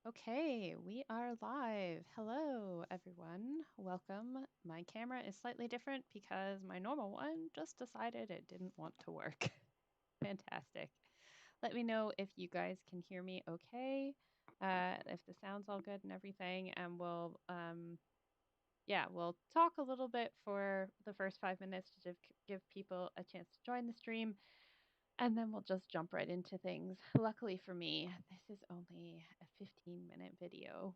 Okay, we are live. Hello, everyone. Welcome. My camera is slightly different because my normal one just decided it didn't want to work. Fantastic. Let me know if you guys can hear me okay, if the sound's all good and everything, and we'll talk a little bit for the first 5 minutes to give people a chance to join the stream. And then we'll just jump right into things. Luckily for me, this is only a 15-minute video.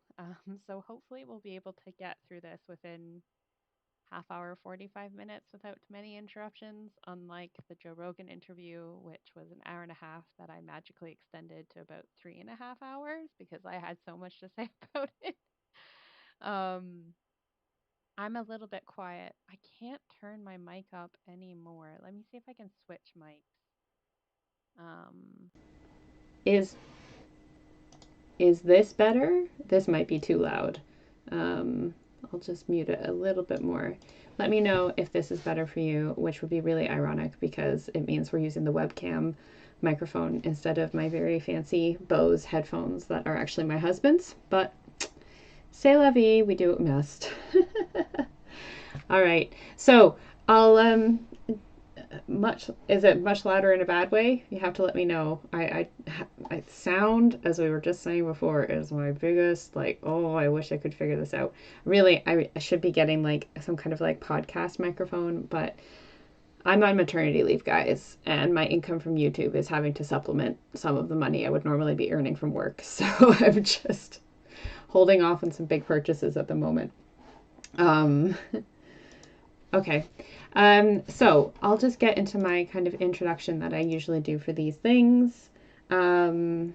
So hopefully we'll be able to get through this within half hour, 45 minutes without too many interruptions, unlike the Joe Rogan interview, which was an hour and a half that I magically extended to about 3.5 hours because I had so much to say about it. Um, I'm a little bit quiet. I can't turn my mic up anymore. Let me see if I can switch mics. Um, Is is this better? This might be too loud. Um, I'll just mute it a little bit more. Let me know if this is better for you, which would be really ironic because it means we're using the webcam microphone instead of my very fancy Bose headphones that are actually my husband's. But c'est la vie, we do what we must. All right, so I'll much is it much louder in a bad way? You have to let me know. I sound, as we were just saying before, is my biggest like, oh, I wish I could figure this out. Really, I should be getting like some kind of like podcast microphone, but I'm on maternity leave, guys, and my income from YouTube is having to supplement some of the money I would normally be earning from work. So I'm just holding off on some big purchases at the moment. Um, Okay. So I'll just get into my kind of introduction that I usually do for these things. Um,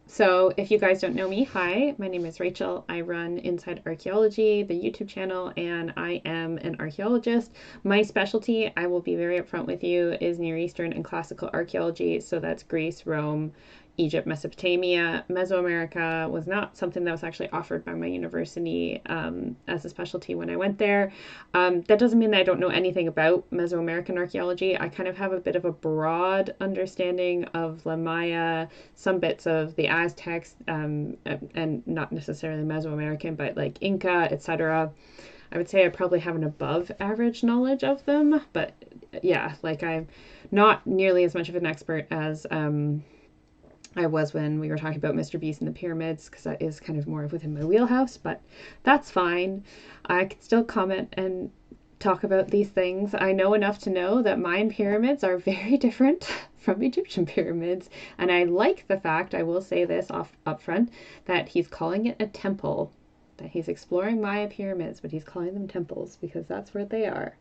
so if you guys don't know me, hi, my name is Rachel. I run Inside Archaeology, the YouTube channel, and I am an archaeologist. My specialty, I will be very upfront with you, is Near Eastern and classical archaeology. So that's Greece, Rome, Egypt, Mesopotamia. Mesoamerica was not something that was actually offered by my university as a specialty when I went there. That doesn't mean that I don't know anything about Mesoamerican archaeology. I kind of have a bit of a broad understanding of La Maya, some bits of the Aztecs, and not necessarily Mesoamerican, but like Inca, etc. I would say I probably have an above average knowledge of them, but yeah, like I'm not nearly as much of an expert as I was when we were talking about MrBeast and the pyramids, because that is kind of more within my wheelhouse, but that's fine. I can still comment and talk about these things. I know enough to know that Mayan pyramids are very different from Egyptian pyramids, and I like the fact, I will say this up front, that he's calling it a temple, that he's exploring Maya pyramids, but he's calling them temples because that's what they are.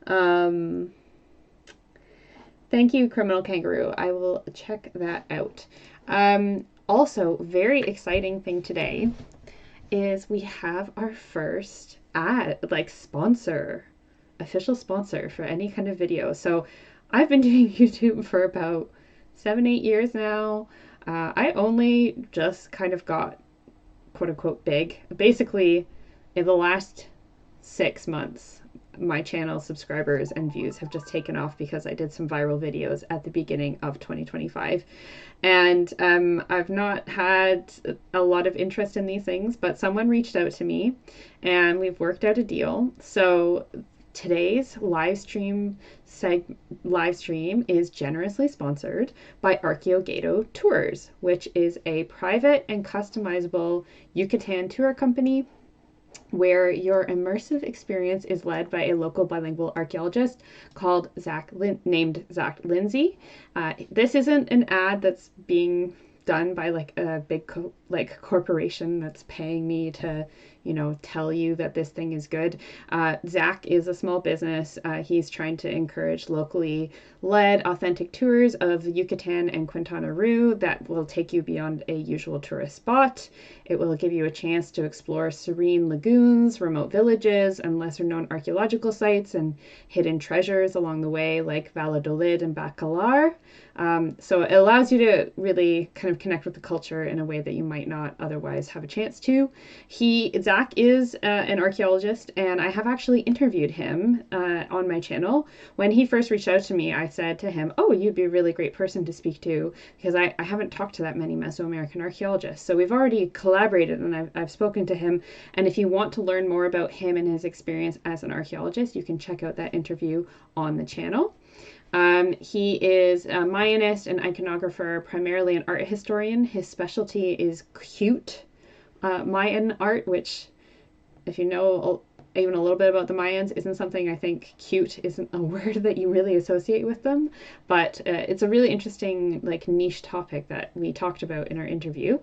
Um, Thank you, Criminal Kangaroo. I will check that out. Also, very exciting thing today is we have our first ad, like sponsor, official sponsor for any kind of video. So I've been doing YouTube for about 7, 8 years now. I only just kind of got quote unquote big. Basically, in the last 6 months, my channel subscribers and views have just taken off because I did some viral videos at the beginning of 2025. And I've not had a lot of interest in these things, but someone reached out to me and we've worked out a deal. So today's live stream is generously sponsored by Archaeogado Tours, which is a private and customizable Yucatan tour company where your immersive experience is led by a local bilingual archaeologist called named Zach Lindsay. This isn't an ad that's being done by like a big corporation that's paying me to tell you that this thing is good. Zach is a small business. He's trying to encourage locally led authentic tours of the Yucatan and Quintana Roo that will take you beyond a usual tourist spot. It will give you a chance to explore serene lagoons, remote villages, and lesser known archaeological sites and hidden treasures along the way, like Valladolid and Bacalar. So it allows you to really kind of connect with the culture in a way that you might not otherwise have a chance to. Zach Zach is an archaeologist, and I have actually interviewed him on my channel. When he first reached out to me, I said to him, oh, you'd be a really great person to speak to, because I haven't talked to that many Mesoamerican archaeologists. So we've already collaborated, and I've spoken to him. And if you want to learn more about him and his experience as an archaeologist, you can check out that interview on the channel. He is a Mayanist and iconographer, primarily an art historian. His specialty is cute Mayan art, which, if you know even a little bit about the Mayans, isn't something I think cute isn't a word that you really associate with them. But it's a really interesting, like, niche topic that we talked about in our interview.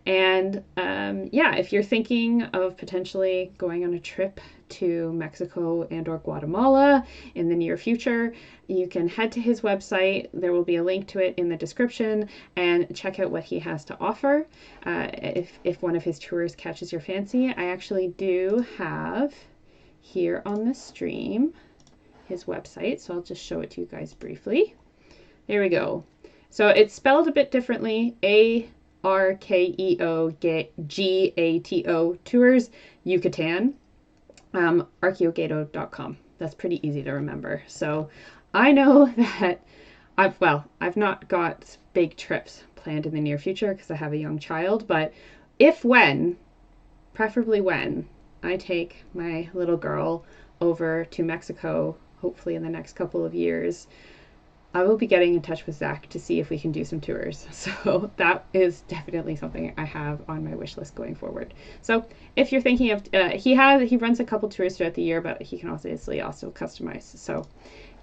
And yeah, if you're thinking of potentially going on a trip to Mexico and or Guatemala in the near future, you can head to his website. There will be a link to it in the description, and check out what he has to offer. If one of his tours catches your fancy, I actually do have here on the stream his website, so I'll just show it to you guys briefly. There we go. So it's spelled a bit differently. Arkeogato Tours, Yucatan. Archeogato.com. That's pretty easy to remember. So I know that I've not got big trips planned in the near future because I have a young child, but preferably when I take my little girl over to Mexico, hopefully in the next couple of years, I will be getting in touch with Zach to see if we can do some tours. So that is definitely something I have on my wish list going forward. So if you're thinking of, he runs a couple tours throughout the year, but he can obviously also customize. So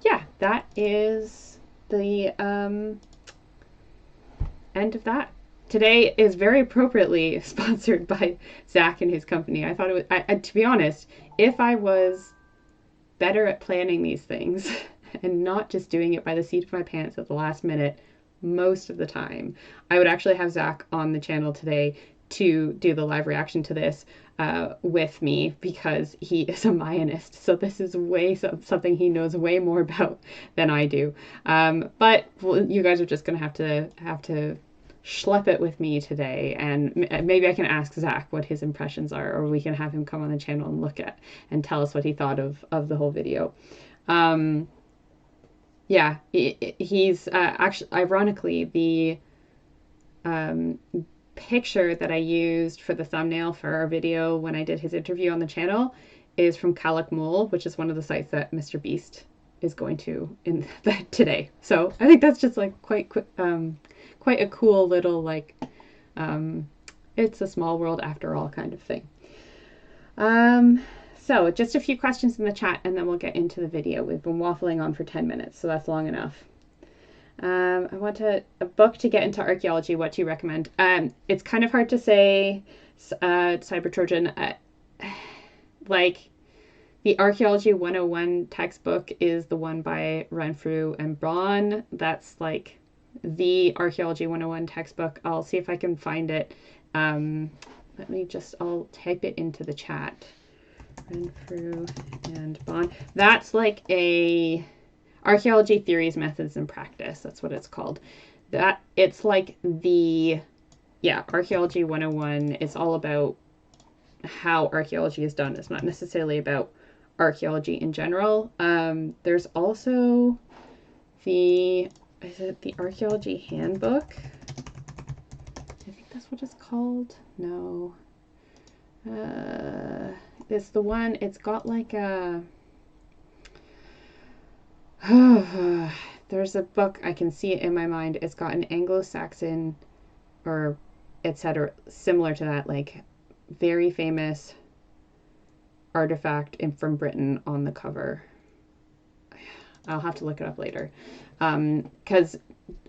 yeah, that is the end of that. Today is very appropriately sponsored by Zach and his company. I thought it was, to be honest, if I was better at planning these things and not just doing it by the seat of my pants at the last minute most of the time, I would actually have Zach on the channel today to do the live reaction to this with me, because he is a Mayanist. So this is something he knows way more about than I do. But you guys are just going to have to schlep it with me today, and maybe I can ask Zach what his impressions are, or we can have him come on the channel and look at and tell us what he thought of the whole video. Yeah, he's actually, ironically, the picture that I used for the thumbnail for our video when I did his interview on the channel is from Calakmul, which is one of the sites that MrBeast is going to in today. So I think that's just like quite a cool little, like, it's a small world after all kind of thing. So just a few questions in the chat, and then we'll get into the video. We've been waffling on for 10 minutes, so that's long enough. I want a book to get into archaeology. What do you recommend? It's kind of hard to say, Cyber Trojan. Like, the Archaeology 101 textbook is the one by Renfrew and Braun. That's like the Archaeology 101 textbook. I'll see if I can find it. I'll type it into the chat. Renfrew and Braun. That's like a Archaeology Theories, Methods, and Practice. That's what it's called. It's like Archaeology 101. It's all about how archaeology is done. It's not necessarily about archaeology in general. There's also the Archaeology Handbook? I think that's what it's called. No. It's the one, it's got like a... There's a book, I can see it in my mind. It's got an Anglo-Saxon or etc. similar to that, like very famous artifact from Britain on the cover. I'll have to look it up later. Because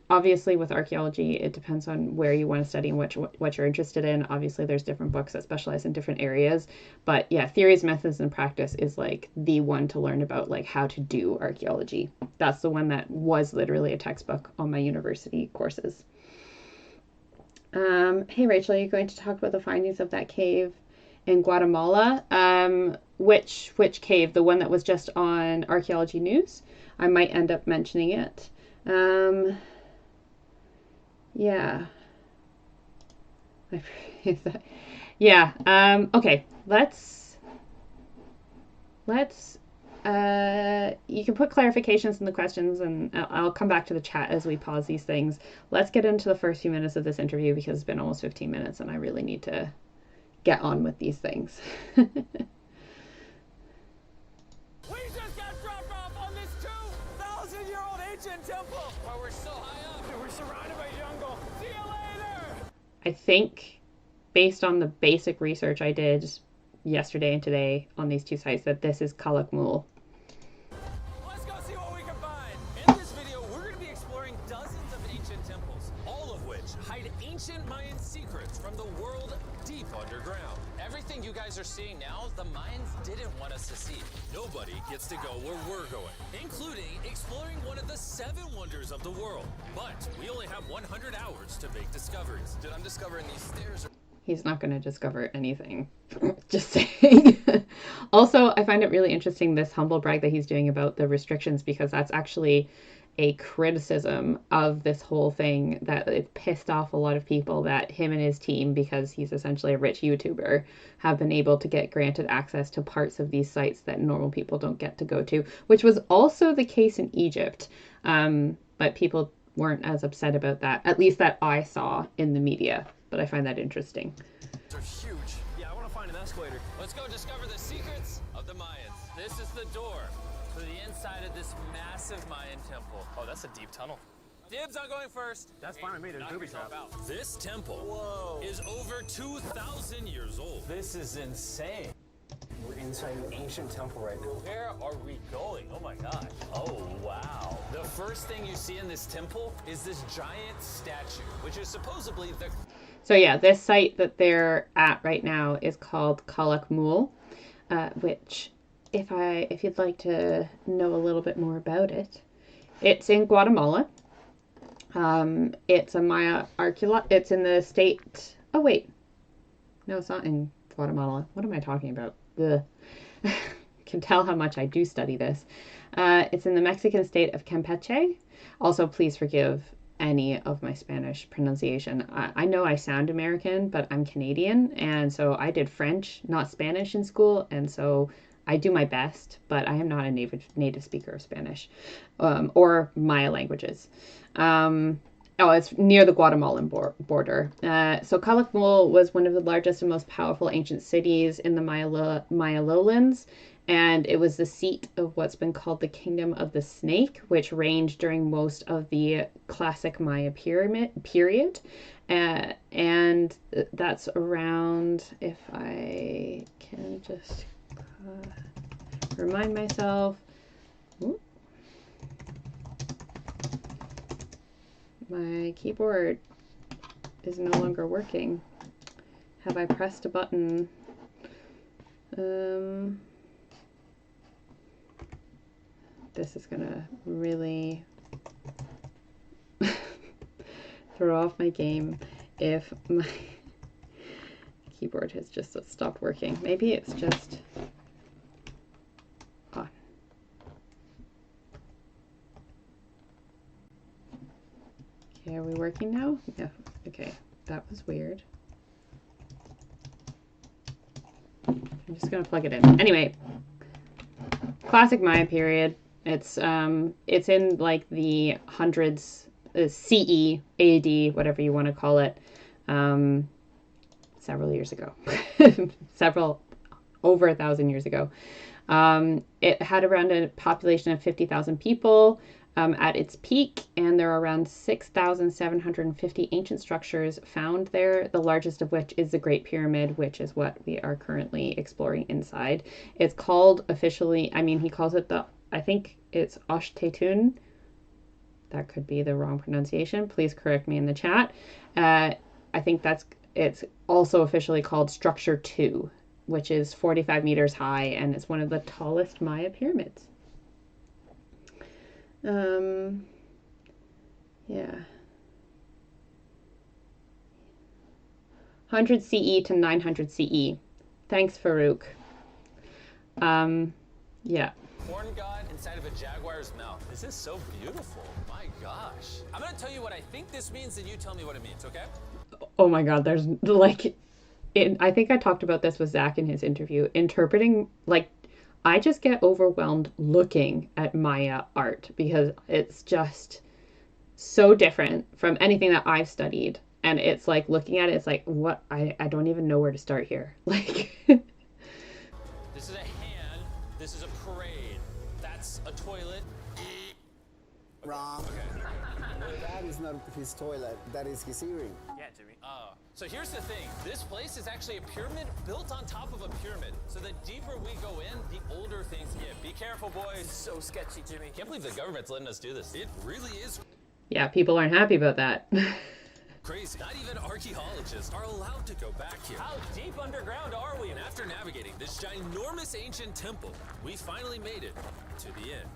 obviously with archaeology, it depends on where you want to study and what you're interested in. Obviously, there's different books that specialize in different areas. But yeah, Theories, Methods, and Practice is like the one to learn about like how to do archaeology. That's the one that was literally a textbook on my university courses. Hey, Rachel, are you going to talk about the findings of that cave in Guatemala? Which cave? The one that was just on Archaeology News? I might end up mentioning it. Yeah. Yeah. Okay. let's you can put clarifications in the questions, and I'll come back to the chat as we pause these things. Let's get into the first few minutes of this interview because it's been almost 15 minutes and I really need to get on with these things. We just got dropped off on this 2,000-year-old ancient temple. Why we're so high up. We're surrounded by jungle. See you later. I think, based on the basic research I did yesterday and today on these two sites, that this is Calakmul. Let's go see what we can find. In this video, we're going to be exploring dozens of ancient temples, all of which hide ancient Mayan secrets from the world deep underground. Everything you guys are seeing now, the Mayans didn't want us to see. Nobody gets to go where we're going, including exploring one of the 7 wonders of the world. But we only have 100 hours to make discoveries. Dude, I'm discovering these stairs. He's not going to discover anything. Just saying. Also, I find it really interesting, this humble brag that he's doing about the restrictions, because that's actually a criticism of this whole thing, that it pissed off a lot of people that him and his team, because he's essentially a rich YouTuber, have been able to get granted access to parts of these sites that normal people don't get to go to, which was also the case in Egypt. But people weren't as upset about that, at least that I saw in the media. But I find that interesting. They're huge. Yeah, I want to find an escalator. Let's go discover the secrets of the Mayans. This is the door to the inside of this massive Mayan temple. Oh, that's a deep tunnel. Dibs on going first. That's fine with me. There's booby traps. This temple is over 2,000 years old. This is insane. We're inside an ancient temple right now. Where are we going? Oh my gosh. Oh, wow. The first thing you see in this temple is this giant statue, which is supposedly the... So yeah, this site that they're at right now is called Calakmul, which, if you'd like to know a little bit more about it, it's in Guatemala. It's a Maya it's in the state. Oh wait, no, it's not in Guatemala. What am I talking about? Can tell how much I do study this. It's in the Mexican state of Campeche. Also, please forgive any of my Spanish pronunciation. I know I sound American, but I'm Canadian, and so I did French, not Spanish, in school, and so I do my best, but I am not a native speaker of Spanish or Maya languages. Oh, it's near the Guatemalan border. So Calakmul was one of the largest and most powerful ancient cities in the Maya lowlands, and it was the seat of what's been called the Kingdom of the Snake, which reigned during most of the classic Maya period. And that's around, if I can just remind myself. Ooh. My keyboard is no longer working. Have I pressed a button? This is gonna really throw off my game if my keyboard has just stopped working. Maybe it's just on. Okay, are we working now? Yeah, okay, that was weird. I'm just gonna plug it in. Anyway, classic Maya period. It's in like the hundreds, CE, AD, whatever you want to call it, several years ago, over 1,000 years ago. It had around a population of 50,000 people at its peak, and there are around 6,750 ancient structures found there, the largest of which is the Great Pyramid, which is what we are currently exploring inside. It's called officially, he calls it I think it's Oshtetun. That could be the wrong pronunciation. Please correct me in the chat. I think it's also officially called Structure 2, which is 45 meters high, and it's one of the tallest Maya pyramids. Yeah. 100 CE to 900 CE. Thanks, Farouk. Yeah. Corn god inside of a jaguar's mouth. This is so beautiful. My gosh. I'm gonna tell you what I think this means, and you tell me what it means, okay? Oh my god, there's like I think I talked about this with Zach in his interview, interpreting, like, I just get overwhelmed looking at Maya art because it's just so different from anything that I've studied. And it's like looking at it, it's like, what? I don't even know where to start here. Like, This is a hand. This is a parade. That's a toilet. Wrong. Okay. That is not his toilet. That is his earring. Yeah, Jimmy. So here's the thing. This place is actually a pyramid built on top of a pyramid. So the deeper we go in, the older things get. Be careful, boys. It's so sketchy, Jimmy. Can't believe the government's letting us do this. It really is yeah, people aren't happy about that. crazy. Not even archaeologists are allowed to go back here. How deep underground are we? And after navigating this ginormous ancient temple, we finally made it to the end.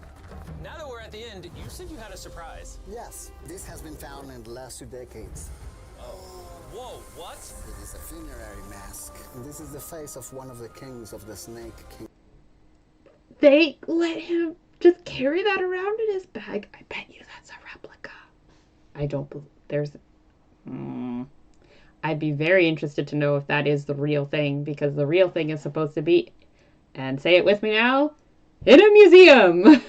Now that we're at the end, you said you had a surprise. Yes, this has been found in the last 2 decades. Whoa, what? It is a funerary mask. This is the face of one of the kings of the Snake King. They let him just carry that around in his bag. I bet you that's a replica. I don't believe there's. I'd be very interested to know if that is the real thing, because the real thing is supposed to be, and say it with me now, in a museum.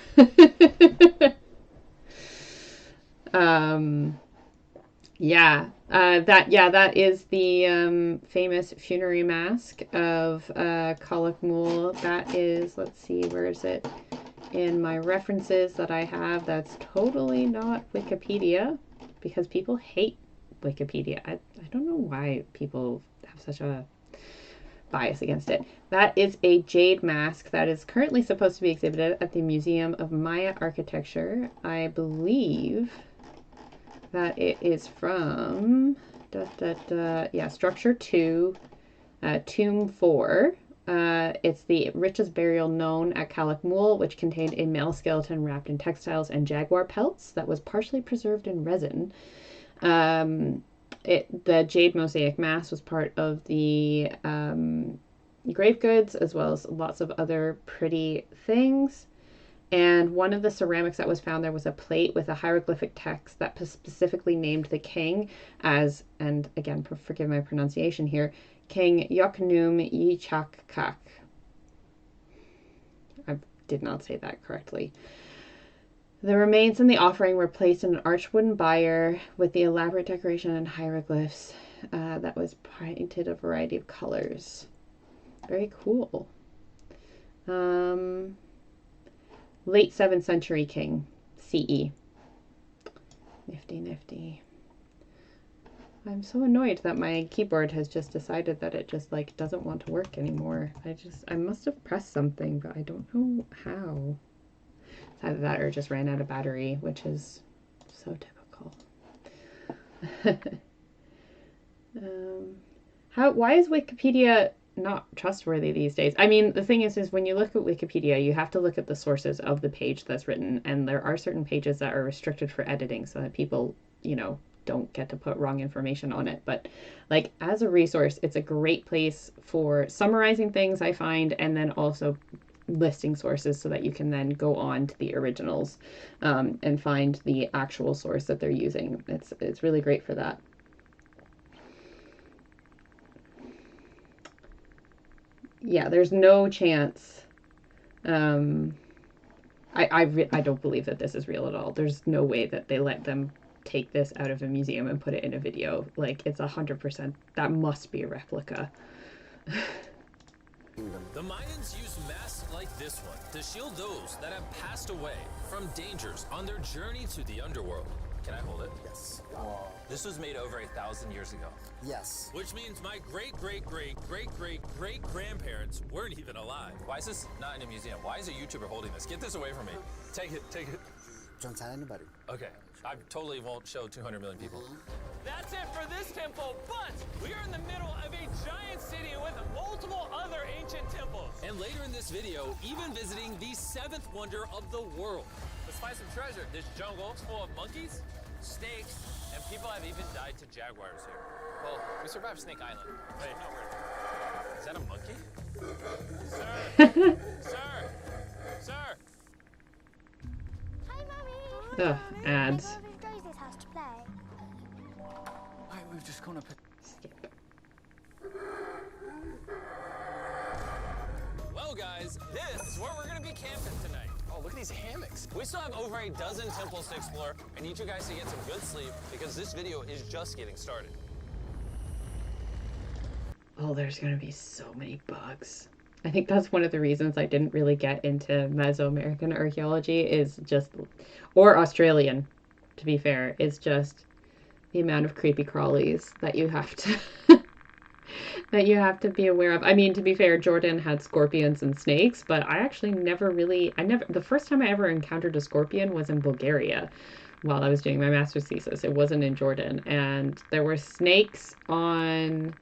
That is the famous funerary mask of Calakmul. That is, let's see, where is it in my references that I have? That's totally not Wikipedia, because people hate Wikipedia. I don't know why people have such a bias against it. That is a jade mask that is currently supposed to be exhibited at the Museum of Maya Architecture. I believe that it is from Structure 2, Tomb 4. It's the richest burial known at Calakmul, which contained a male skeleton wrapped in textiles and jaguar pelts that was partially preserved in resin. The jade mosaic mask was part of the grave goods, as well as lots of other pretty things. And one of the ceramics that was found there was a plate with a hieroglyphic text that specifically named the king as, and again, forgive my pronunciation here, King Yoknum Yichak. I did not say that correctly. The remains and the offering were placed in an arched wooden bier with the elaborate decoration and hieroglyphs that was painted a variety of colors. Very cool. Late 7th century king, CE. Nifty, nifty. I'm so annoyed that my keyboard has just decided that it just like doesn't want to work anymore. I must have pressed something, but I don't know how. It's either that or it just ran out of battery, which is so typical. Why is Wikipedia not trustworthy these days? I mean, the thing is when you look at Wikipedia, you have to look at the sources of the page that's written, and there are certain pages that are restricted for editing so that people, don't get to put wrong information on it. But like as a resource, it's a great place for summarizing things, I find, and then also listing sources so that you can then go on to the originals and find the actual source that they're using. It's really great for that. Yeah, there's no chance. I don't believe that this is real at all. There's no way that they let them take this out of a museum and put it in a video. Like, it's 100%. That must be a replica. The Mayans used masks like this one to shield those that have passed away from dangers on their journey to the underworld. Can I hold it? Yes. This was made over 1,000 years ago. Yes. Which means my great-great-great-great-great-great-grandparents weren't even alive. Why is this not in a museum? Why is a YouTuber holding this? Get this away from me. Take it. Don't tell anybody. Okay, I totally won't show 200 million people. That's it for this temple, but we are in the middle of a giant city with multiple other ancient temples. And later in this video, even visiting the 7th wonder of the world. Let's find some treasure. This jungle is full of monkeys, snakes, and people have even died to jaguars here. Well, we survived Snake Island. Wait, no, is that a monkey? Sir! Sir! Hi, Mummy! Ugh, ads. Can I go over to Rosie's house to play? Alright, we've just gone up. Skip. This is where we're gonna be camping tonight. Oh, look at these hammocks. We still have over a dozen temples to explore. I need you guys to get some good sleep because this video is just getting started. Oh, there's gonna be so many bugs. I think that's one of the reasons I didn't really get into Mesoamerican archaeology is just, or Australian, to be fair, is just the amount of creepy crawlies that you have to that you have to be aware of. I mean, to be fair, Jordan had scorpions and snakes, but I actually the first time I ever encountered a scorpion was in Bulgaria while I was doing my master's thesis. It wasn't in Jordan. And there were snakes on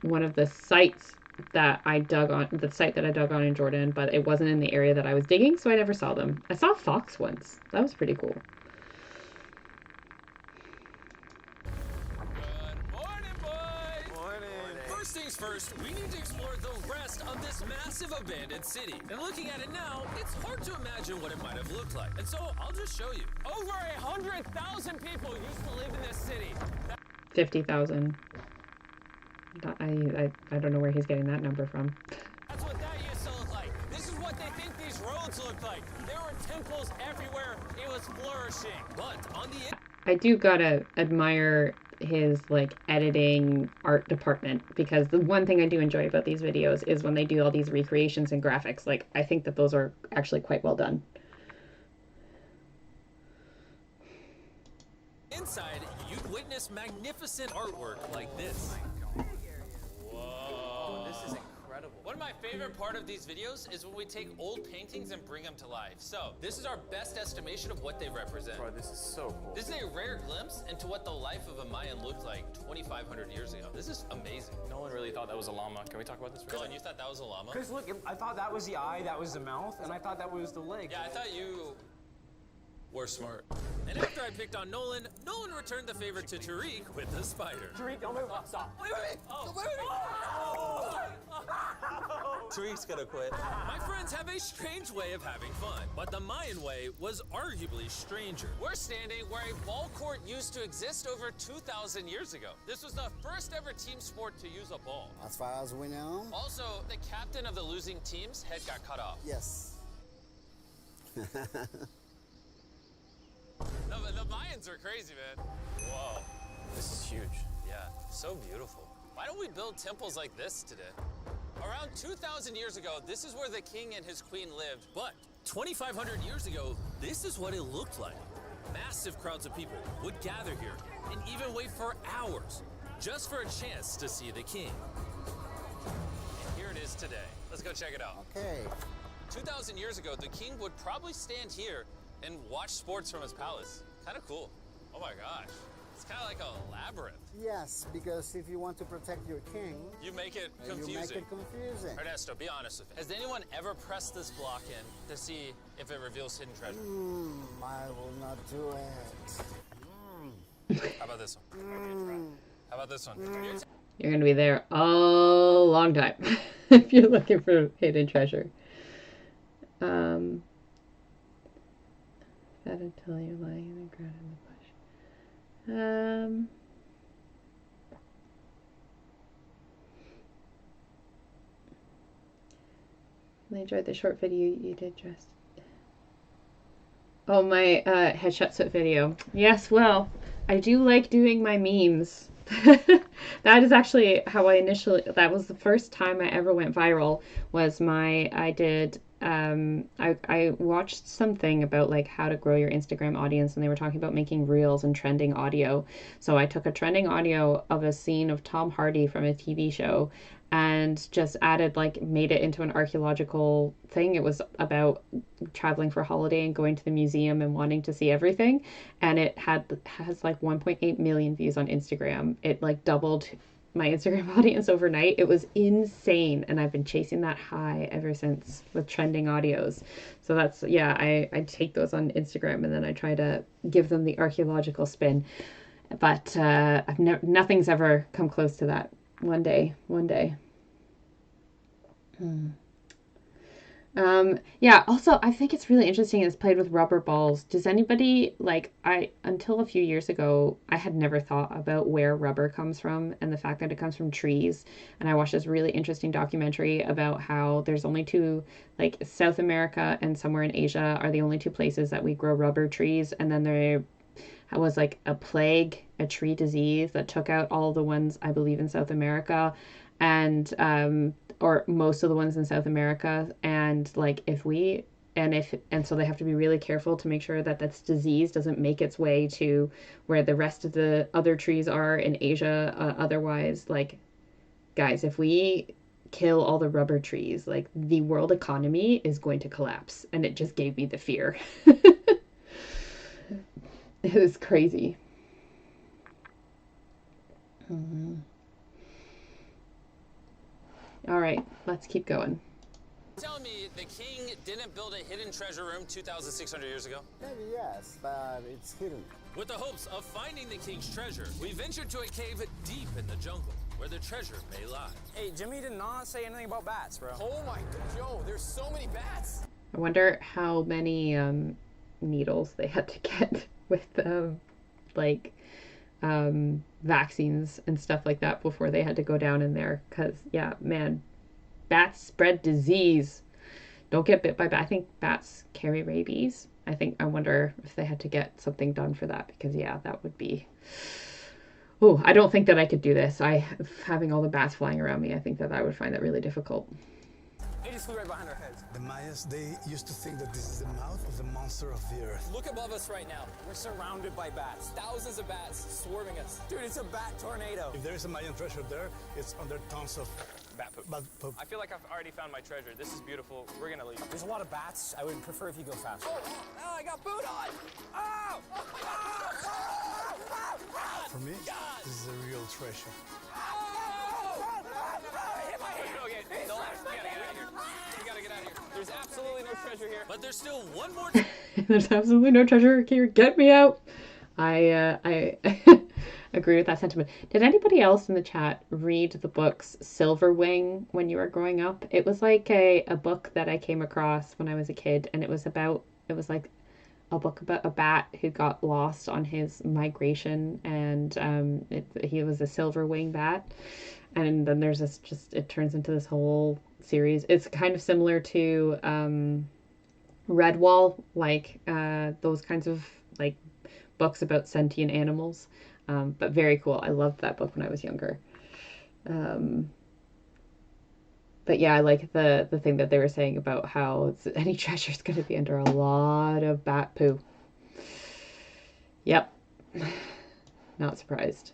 one of the sites that I dug on, the site that I dug on in Jordan, but it wasn't in the area that I was digging, so I never saw them. I saw a fox once. That was pretty cool. First things first, we need to explore the rest of this massive abandoned city. And looking at it now, it's hard to imagine what it might have looked like. And so I'll just show you. Over 100,000 people used to live in this city. 50,000. I don't know where he's getting that number from. That's what that used to look like. This is what they think these roads look like. There were temples everywhere. It was flourishing. But on the I do gotta admire his like editing art department, because the one thing I do enjoy about these videos is when they do all these recreations and graphics. Like, I think that those are actually quite well done. inside, you'd witness magnificent artwork like this. Whoa. This is incredible. One of my favorite part of these videos is when we take old paintings and bring them to life. So this is our best estimation of what they represent. Bro, this is so cool. This is a rare glimpse into what the life of a Mayan looked like 2,500 years ago. This is amazing. No one really thought that was a llama. Can we talk about this for a Dylan, second? you thought that was a llama? Because look, I thought that was the eye, that was the mouth, and I thought that was the leg. Yeah, I thought you were smart. And after I picked on Nolan, Nolan returned the favor to Tariq with the spider. Tariq, don't move. Stop. Wait. Oh. Tariq's gonna quit. My friends have a strange way of having fun, but the Mayan way was arguably stranger. We're standing where a ball court used to exist over 2,000 years ago. This was the first ever team sport to use a ball. As far as we know, Also, the captain of the losing team's head got cut off. yes. The Mayans are crazy, man. Whoa. This is huge. Yeah, so beautiful. Why don't we build temples like this today? Around 2,000 years ago, this is where the king and his queen lived. But 2,500 years ago, this is what it looked like. Massive crowds of people would gather here and even wait for hours just for a chance to see the king. And here it is today. Let's go check it out. Okay. 2,000 years ago, the king would probably stand here and watch sports from his palace. Kind of cool. Oh my gosh. It's kind of like a labyrinth. Yes, because if you want to protect your king, You make it confusing. you make it confusing. Ernesto, be honest with me. Has anyone ever pressed this block in to see if it reveals hidden treasure? I will not do it. How about this one? How about this one? You're going to be there a long time if you're looking for hidden treasure. That until you're lying in the ground in the bush. I enjoyed the short video you did, Just. Oh, my headshot video. Yes, well, I do like doing my memes. That is actually how that was the first time I ever went viral, was I watched something about like how to grow your Instagram audience, and they were talking about making reels and trending audio. So I took a trending audio of a scene of Tom Hardy from a TV show and just made it into an archaeological thing. It was about traveling for a holiday and going to the museum and wanting to see everything. And it has like 1.8 million views on Instagram. It like doubled my Instagram audience overnight. It was insane. And I've been chasing that high ever since with trending audios. So that's, yeah, I take those on Instagram and then I try to give them the archaeological spin. But nothing's ever come close to that. One day. Yeah, also I think it's really interesting it's played with rubber balls. Does anybody like until a few years ago, I had never thought about where rubber comes from and the fact that it comes from trees. And I watched this really interesting documentary about how there's only two, like South America and somewhere in Asia are the only two places that we grow rubber trees. And then there was like a plague, a tree disease that took out all the ones I believe in South America. And or most of the ones in South America. And like and so they have to be really careful to make sure that this disease doesn't make its way to where the rest of the other trees are in Asia. Otherwise, like, guys, if we kill all the rubber trees, like the world economy is going to collapse. And it just gave me the fear. It was crazy. Mm-hmm. All right, let's keep going. Tell me the king didn't build a hidden treasure room 2,600 years ago? Maybe yes, but it's hidden. With the hopes of finding the king's treasure, we ventured to a cave deep in the jungle where the treasure may lie. Hey, Jimmy did not say anything about bats, bro. Oh my god, Joe, there's so many bats. I wonder how many needles they had to get with vaccines and stuff like that before they had to go down in there. Because, yeah, man, bats spread disease. Don't get bit by bats. I think bats carry rabies. I wonder if they had to get something done for that. Because, yeah, that would be... Oh, I don't think that I could do this. Having all the bats flying around me, I think that I would find that really difficult. They just flew right behind our heads. The Mayas, they used to think that this is the mouth of the monster of the earth. Look above us right now. We're surrounded by bats. Thousands of bats swarming us. Dude, it's a bat tornado. If there is a Mayan treasure there, it's under tons of Bat poop. bat poop. I feel like I've already found my treasure. This is beautiful. We're gonna leave. There's a lot of bats. I would prefer if you go faster. Oh, I got boot on! Oh! For me, this is a real treasure. Okay, no, we gotta get out of here. There's absolutely no treasure here. But there's still one more There's absolutely no treasure here. Get me out. I agree with that sentiment. Did anybody else in the chat read the books Silverwing when you were growing up? It was like a book that I came across when I was a kid, and it was like a book about a bat who got lost on his migration, and he was a silverwing bat. And then there's it turns into this whole series. It's kind of similar to Redwall, like those kinds of like books about sentient animals, but very cool. I loved that book when I was younger. But yeah, I like the thing that they were saying about how any treasure is going to be under a lot of bat poo. Yep. Not surprised.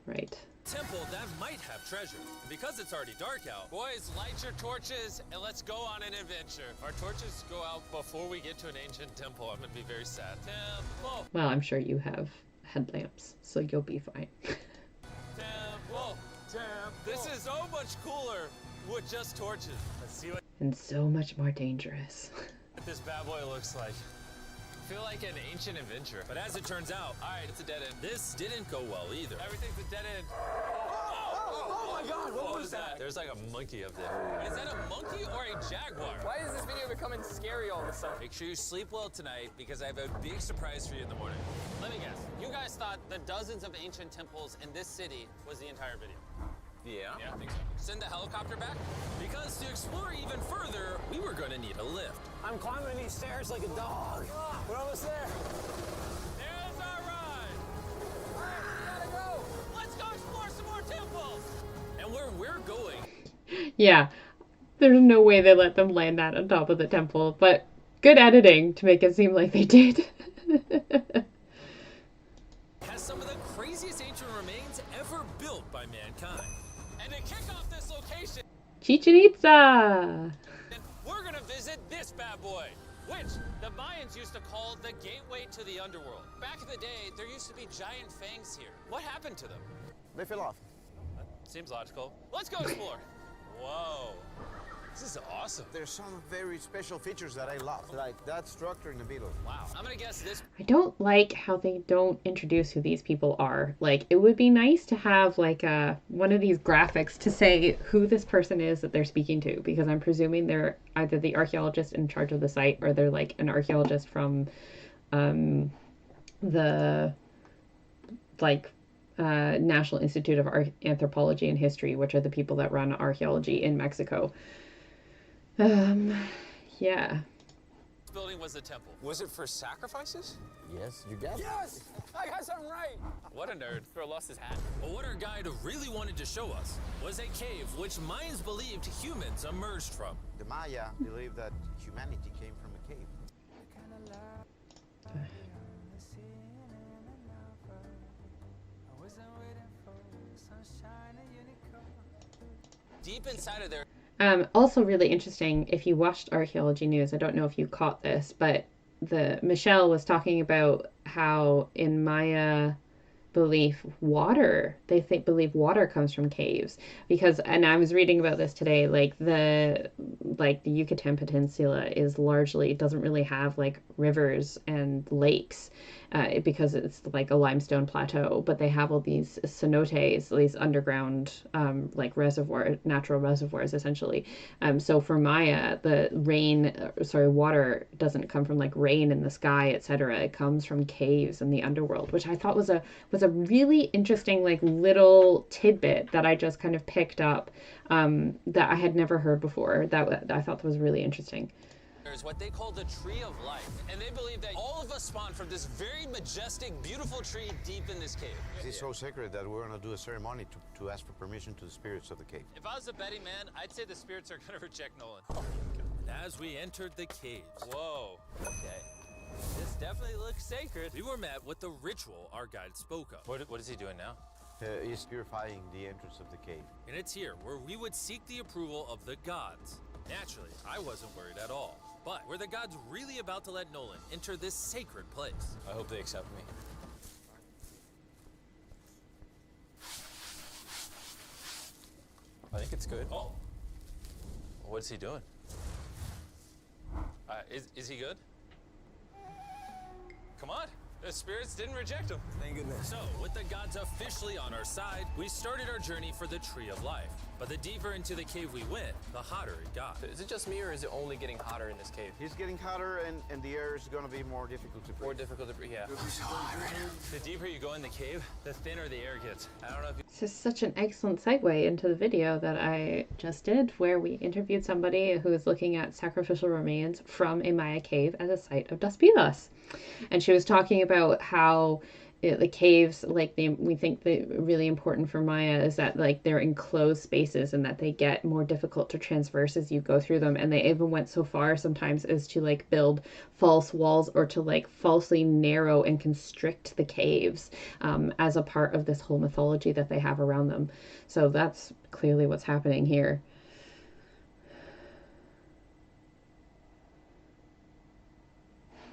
Right. temple that might have treasure. And because it's already dark out, boys, light your torches and let's go on an adventure. If our torches go out before we get to an ancient temple, I'm gonna be very sad. Temple! Well, I'm sure you have headlamps, so you'll be fine. Temple! Temple! This is so much cooler with just torches. Let's see what And so much more dangerous. this bad boy looks like. I feel like an ancient adventure. But as it turns out, alright, it's a dead end. This didn't go well either. Everything's a dead end. Oh my god, What was that? There's like a monkey up there. Is that a monkey or a jaguar? Why is this video becoming scary all of a sudden? Make sure you sleep well tonight because I have a big surprise for you in the morning. Let me guess. You guys thought the dozens of ancient temples in this city was the entire video. Yeah, I think so. Send the helicopter back? Because to explore even further, we were gonna need a lift. I'm climbing these stairs like a dog. We're almost there. There's our ride! Alright, we gotta go! Let's go explore some more temples! And where we're going... Yeah, there's no way they let them land that on top of the temple, but good editing to make it seem like they did. has some of the craziest ancient remains ever built by mankind. And to kick off this location, Chichen Itza! we're gonna visit this bad boy, which the Mayans used to call the gateway to the underworld. Back in the day, there used to be giant fangs here. What happened to them? They fell off. Seems logical. Let's go explore. Whoa. This is awesome. There's some very special features that I love, like that structure in the middle. Wow. I'm gonna guess this. I don't like how they don't introduce who these people are. Like, it would be nice to have like one of these graphics to say who this person is that they're speaking to, because I'm presuming they're either the archaeologist in charge of the site or they're like an archaeologist from the National Institute of Anthropology and History, which are the people that run archaeology in Mexico. Yeah. This building was the temple. Was it for sacrifices? Yes, you got it. Yes! I got something right! What a nerd. Bro lost his hat. But what our guide really wanted to show us was a cave which Mayans believed humans emerged from. The Maya believed that humanity came from a cave. Deep inside of there. Also really interesting, if you watched Archaeology News, I don't know if you caught this, but Michelle was talking about how in Maya belief believe water comes from caves, because, and I was reading about this today, like the Yucatan Peninsula is largely, doesn't really have like rivers and lakes, because it's like a limestone plateau, but they have all these cenotes, these underground like natural reservoirs essentially. So for Maya, the water doesn't come from like rain in the sky, etc. It comes from caves in the underworld, which I thought was a really interesting like little tidbit that I just kind of picked up, that I had never heard before. That I thought was really interesting. There's what they call the tree of life, and they believe that all of us spawned from this very majestic, beautiful tree deep in this cave. It's so sacred that we're going to do a ceremony to ask for permission to the spirits of the cave. If I was a betting man, I'd say the spirits are gonna reject Nolan. And as we entered the caves, whoa, okay, this definitely looks sacred. We were met with the ritual our guide spoke of. What is he doing now? He's purifying the entrance of the cave. And it's here where we would seek the approval of the gods. Naturally, I wasn't worried at all. But were the gods really about to let Nolan enter this sacred place? I hope they accept me. I think it's good. Oh. What's he doing? Is he good? Come on. The spirits didn't reject him. Thank goodness. So, with the gods officially on our side, we started our journey for the Tree of Life. But the deeper into the cave we went, the hotter it got. Is it just me, or is it only getting hotter in this cave? It's getting hotter, and the air is going to be more difficult to breathe. More difficult to breathe, yeah. The deeper you go in the cave, the thinner the air gets. I don't know if you... This is such an excellent segue into the video that I just did, where we interviewed somebody who is looking at sacrificial remains from a Maya cave at the site of Dos Pilas. And she was talking about how the caves, like we think the really important for Maya is that like they're enclosed spaces and that they get more difficult to traverse as you go through them. And they even went so far sometimes as to like build false walls or to like falsely narrow and constrict the caves, as a part of this whole mythology that they have around them. So that's clearly what's happening here.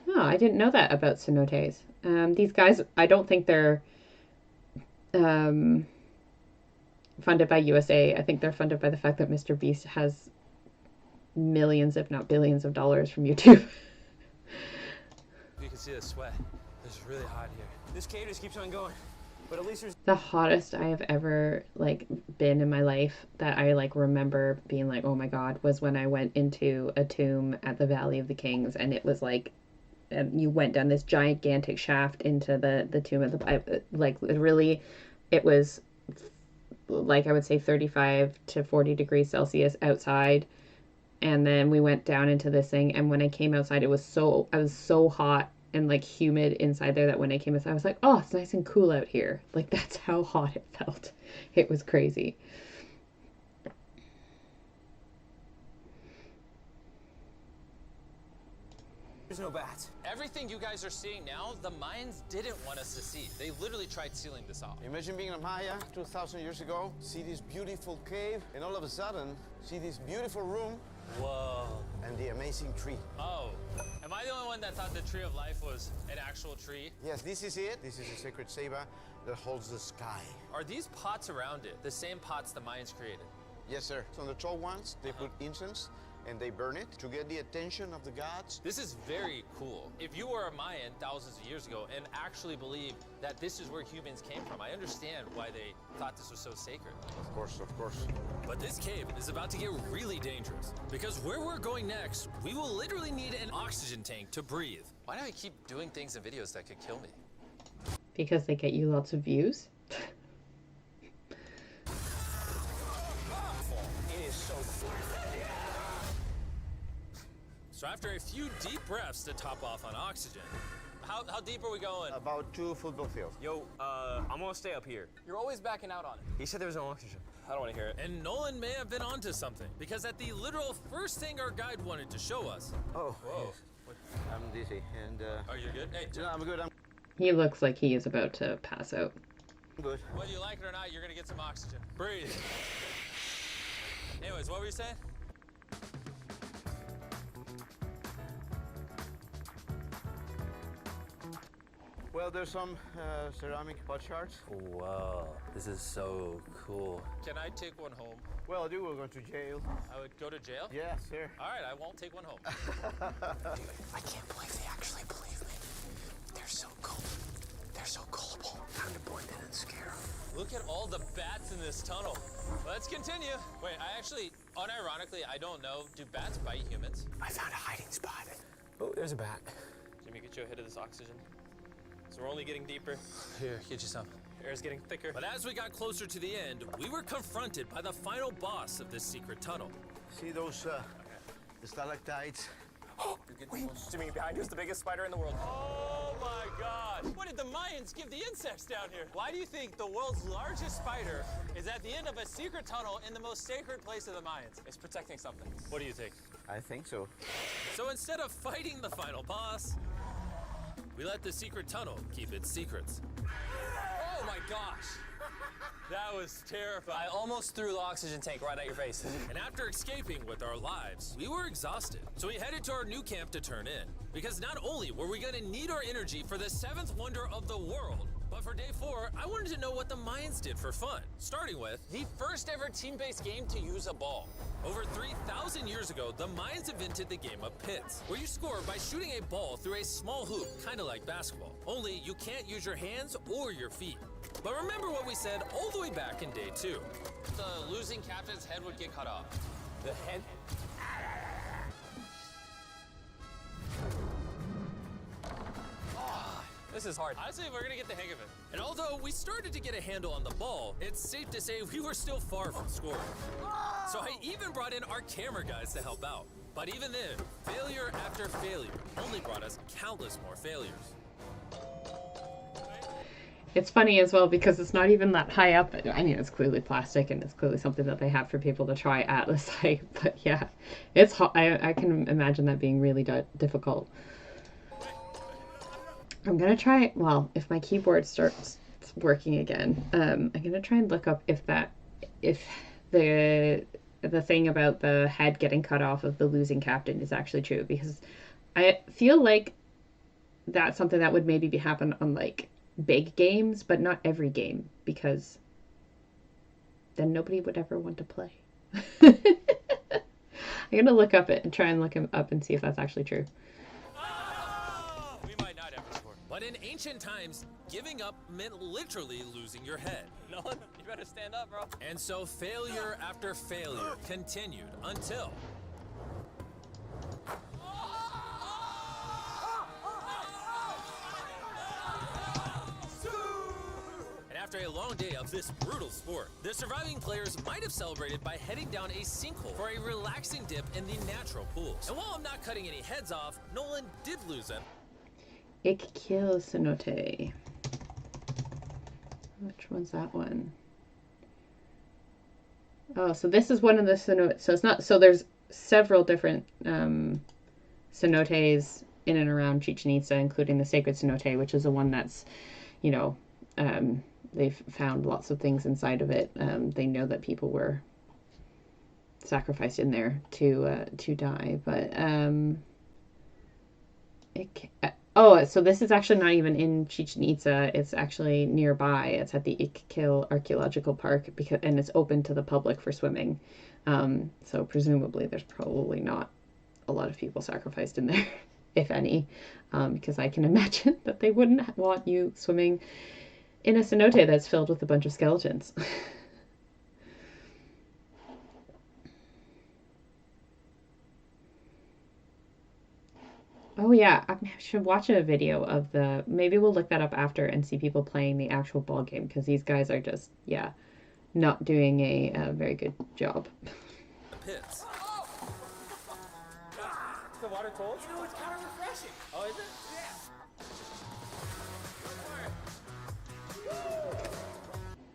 Oh, I didn't know that about cenotes. These guys, I don't think they're funded by USA. I think they're funded by the fact that MrBeast has millions, if not billions, of dollars from YouTube. You can see the sweat. It's really hot here. This cave just keeps on going. But at least there's... The hottest I have ever like been in my life that I like remember being like, oh my God, was when I went into a tomb at the Valley of the Kings, and it was like, and you went down this gigantic shaft into the tomb of the, like literally it was like I would say 35 to 40 degrees Celsius outside, and then we went down into this thing, and when I came outside I was so hot and like humid inside there that when I came outside I was like, oh, it's nice and cool out here. Like that's how hot it felt. It was crazy. There's no bats. Everything you guys are seeing now, the Mayans didn't want us to see. They literally tried sealing this off. Imagine being a Maya 2,000 years ago, see this beautiful cave, and all of a sudden, see this beautiful room. Whoa. And the amazing tree. Oh, am I the only one that thought the Tree of Life was an actual tree? Yes, this is it. This is a sacred ceiba that holds the sky. Are these pots around it the same pots the Mayans created? Yes, sir. So on the tall ones, they put incense and they burn it to get the attention of the gods. This is very cool. If you were a Mayan thousands of years ago and actually believed that this is where humans came from, I understand why they thought this was so sacred. Of course, of course. But this cave is about to get really dangerous because where we're going next, we will literally need an oxygen tank to breathe. Why do I keep doing things in videos that could kill me? Because they get you lots of views. It is so cool. So after a few deep breaths to top off on oxygen, how deep are we going? About 2 football fields. Yo, I'm gonna stay up here. You're always backing out on it. He said there was no oxygen. I don't want to hear it. And Nolan may have been onto something because at the literal first thing our guide wanted to show us. Oh, Whoa. yes. I'm dizzy and Are you good? Hey, no, I'm good. I'm He looks like he is about to pass out. good. whether you like it or not, you're gonna get some oxygen. Breathe. Anyways, what were you saying? Well, there's some ceramic pot shards. Whoa, this is so cool. Can I take one home? Well, you will go to jail. I would go to jail? Yes, sir. All right, I won't take one home. I can't believe they actually believe me. They're so cool. They're so gullible. Time to blend in and scare them. Look at all the bats in this tunnel. Let's continue. Wait, I actually, unironically, I don't know. Do bats bite humans? I found a hiding spot. Oh, there's a bat. Jimmy, get you a hit of this oxygen. So we're only getting deeper. Here, get you some. Air's getting thicker. But as we got closer to the end, we were confronted by the final boss of this secret tunnel. See those the stalactites? Wait, Jimmy, behind you is the biggest spider in the world. Oh my God! What did the Mayans give the insects down here? Why do you think the world's largest spider is at the end of a secret tunnel in the most sacred place of the Mayans? It's protecting something. What do you think? I think so. So instead of fighting the final boss, we let the secret tunnel keep its secrets. Oh my gosh! That was terrifying. I almost threw the oxygen tank right at your face. And after escaping with our lives, we were exhausted. So we headed to our new camp to turn in. Because not only were we gonna need our energy for the 7th wonder of the world, but for day 4, I wanted to know what the Mayans did for fun. Starting with The first ever team-based game to use a ball. over 3,000 years ago, the Mayans invented the game of pits, where you score by shooting a ball through a small hoop, kind of like basketball. Only you can't use your hands or your feet. But remember what we said all the way back in day 2. The losing captain's head would get cut off. The head? This is hard. Honestly, we're gonna get the hang of it. And although we started to get a handle on the ball, it's safe to say we were still far from scoring. So I even brought in our camera guys to help out. But even then, failure after failure only brought us countless more failures. It's funny as well because it's not even that high up. I mean, it's clearly plastic and it's clearly something that they have for people to try at the site. But yeah, it's hot. I can imagine that being really difficult. I'm gonna try, well, if my keyboard starts working again, I'm gonna try and look up if the thing about the head getting cut off of the losing captain is actually true, because I feel like that's something that would maybe happen on like big games, but not every game, because then nobody would ever want to play. I'm gonna look up it and try and look him up and see if that's actually true. We might not ever score. But in ancient times, giving up meant literally losing your head. Nolan, you better stand up, bro. And so failure after failure continued until... And after a long day of this brutal sport, the surviving players might have celebrated by heading down a sinkhole for a relaxing dip in the natural pools. And while I'm not cutting any heads off, Nolan did lose them. Ik kill cenote. Which one's that one? Oh, so this is one of the cenotes. So it's not. So there's several different cenotes in and around Chichen Itza, including the sacred cenote, which is the one that's, you know, they've found lots of things inside of it. They know that people were sacrificed in there to die, but Oh, so this is actually not even in Chichen Itza. It's actually nearby. It's at the Ikikil Archaeological Park and it's open to the public for swimming. So presumably there's probably not a lot of people sacrificed in there, if any, because I can imagine that they wouldn't want you swimming in a cenote that's filled with a bunch of skeletons. Oh yeah, I should watch a video of the. Maybe we'll look that up after and see people playing the actual ball game because these guys are just not doing a very good job. Pits. Is the water cold? You know, it's kind of refreshing. Oh, is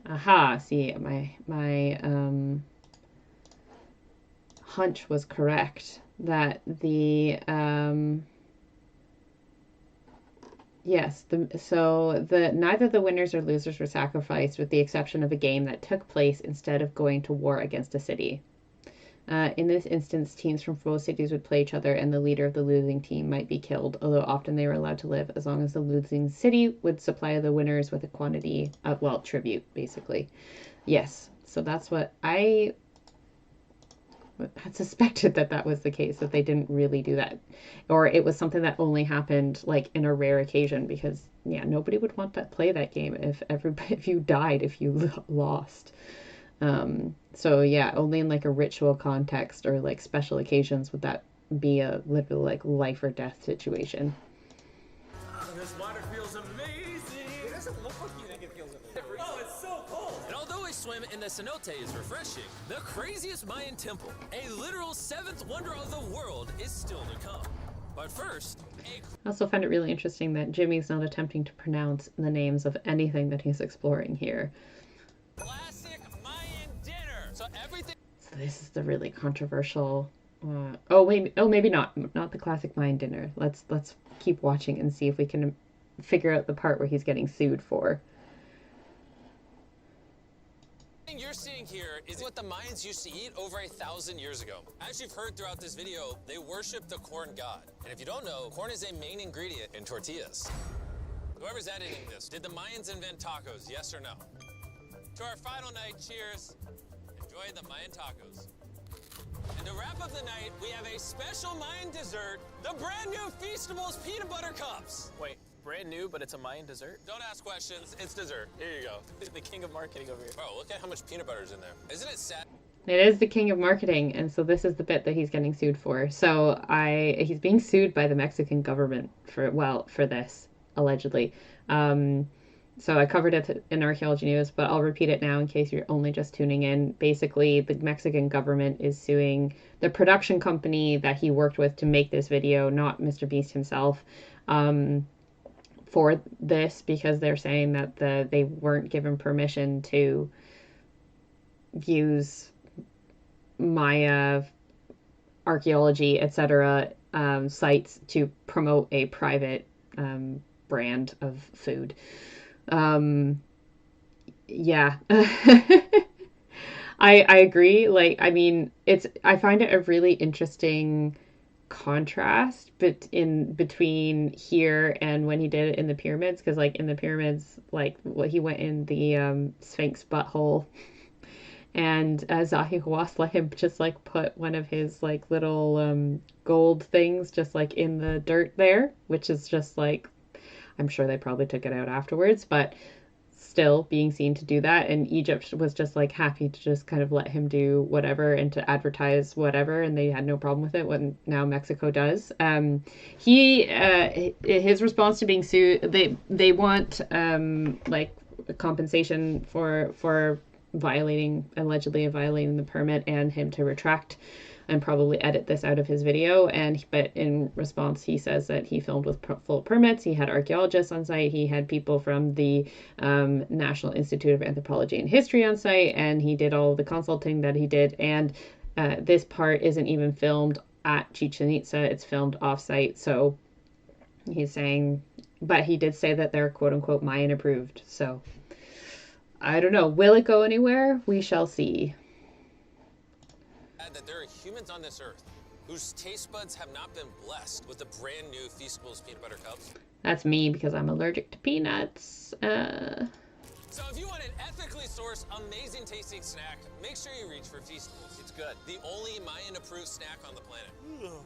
it? Aha! See, my hunch was correct that the yes, neither the winners or losers were sacrificed, with the exception of a game that took place instead of going to war against a city. In this instance, teams from both cities would play each other, and the leader of the losing team might be killed, although often they were allowed to live as long as the losing city would supply the winners with a quantity of, tribute, basically. Yes, so that's what I had suspected that was the case, that they didn't really do that. Or it was something that only happened, like, in a rare occasion, because, nobody would want to play that game if you died, if you lost. So only in like a ritual context or like special occasions would that be a literally like life or death situation. This water feels amazing. It doesn't look like you think it feels amazing. Oh, it's so cold. And although a swim in the cenote is refreshing, the craziest Mayan temple, a literal seventh wonder of the world, is still to come. But first, I also find it really interesting that Jimmy's not attempting to pronounce the names of anything that he's exploring here. classic Mayan dinner. So everything. So this is the really controversial. Maybe not the classic Mayan dinner. Let's keep watching and see if we can figure out the part where he's getting sued for. You're seeing here is what the Mayans used to eat over 1,000 years ago. As you've heard throughout this video, they worship the corn god. And if you don't know, corn is a main ingredient in tortillas. Whoever's editing this, did the Mayans invent tacos, yes or no? To our final night, cheers. Enjoy the Mayan tacos. And to wrap up the night, we have a special Mayan dessert, the brand new Feastables peanut butter cups. Wait, brand new, but it's a Mayan dessert? Don't ask questions, it's dessert. Here you go. The king of marketing over here. Bro, look at how much peanut butter's in there. Isn't it sad? It is the king of marketing, and so this is the bit that he's getting sued for. So he's being sued by the Mexican government for this, allegedly. So I covered it in Archaeology News, but I'll repeat it now in case you're only just tuning in. Basically, the Mexican government is suing the production company that he worked with to make this video, not MrBeast himself, for this, because they're saying that they weren't given permission to use Maya archaeology, etc. Sites to promote a private brand of food. I agree. Like, I mean, I find it a really interesting contrast between here and when he did it in the pyramids, because like in the pyramids, like he went in the Sphinx butthole, and Zahi Hawass let him just like put one of his like little gold things just like in the dirt there, which is just like, I'm sure they probably took it out afterwards, but still being seen to do that. And Egypt was just like happy to just kind of let him do whatever and to advertise whatever, and they had no problem with it. When now Mexico does. His response to being sued, they want like compensation for allegedly violating the permit, and him to retract and probably edit this out of his video. But in response, he says that he filmed with full permits. He had archaeologists on site. He had people from the National Institute of Anthropology and History on site, and he did all the consulting that he did. And this part isn't even filmed at Chichen Itza. It's filmed off-site. So he's saying, but he did say that they're quote unquote Mayan approved. So I don't know. Will it go anywhere? We shall see. That there are humans on this earth whose taste buds have not been blessed with the brand new Feastables peanut butter cups. That's me because I'm allergic to peanuts. So if you want an ethically sourced, amazing tasting snack, make sure you reach for Feastables. It's good. The only Mayan approved snack on the planet.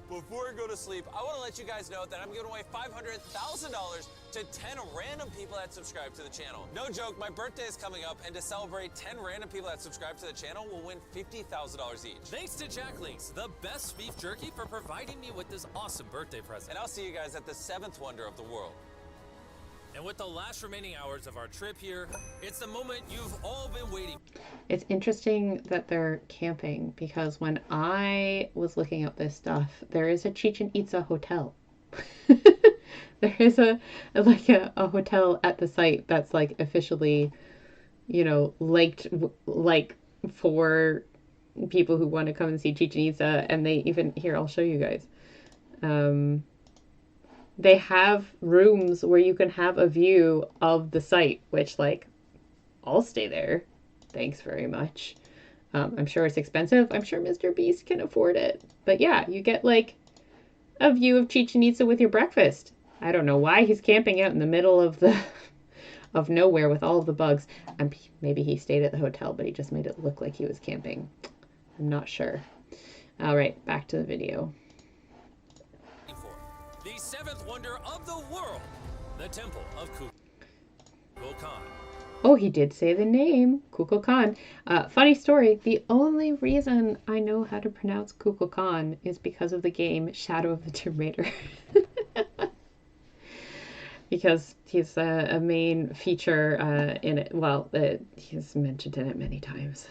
Before I go to sleep, I want to let you guys know that I'm giving away $500,000 to 10 random people that subscribe to the channel. No joke, my birthday is coming up, and to celebrate, 10 random people that subscribe to the channel will win $50,000 each. Thanks to Jack Links, the best beef jerky, for providing me with this awesome birthday present. And I'll see you guys at the 7th wonder of the world. And with the last remaining hours of our trip here, it's the moment you've all been waiting. It's interesting that they're camping because when I was looking up this stuff, there is a Chichen Itza hotel. There is a hotel at the site that's like officially, you know, like for people who want to come and see Chichen Itza. And they even, here, I'll show you guys. They have rooms where you can have a view of the site, which, like, I'll stay there. Thanks very much. I'm sure it's expensive. I'm sure MrBeast can afford it. But yeah, you get, like, a view of Chichen Itza with your breakfast. I don't know why he's camping out in the middle of the of nowhere with all of the bugs. Maybe he stayed at the hotel, but he just made it look like he was camping. I'm not sure. All right, back to the video. The 7th wonder of the world, the Temple of Kukulkan. Oh, he did say the name, Kukulkan. Funny story, the only reason I know how to pronounce Kukulkan is because of the game Shadow of the Tomb Raider. Because he's a main feature in it. Well, he's mentioned in it many times.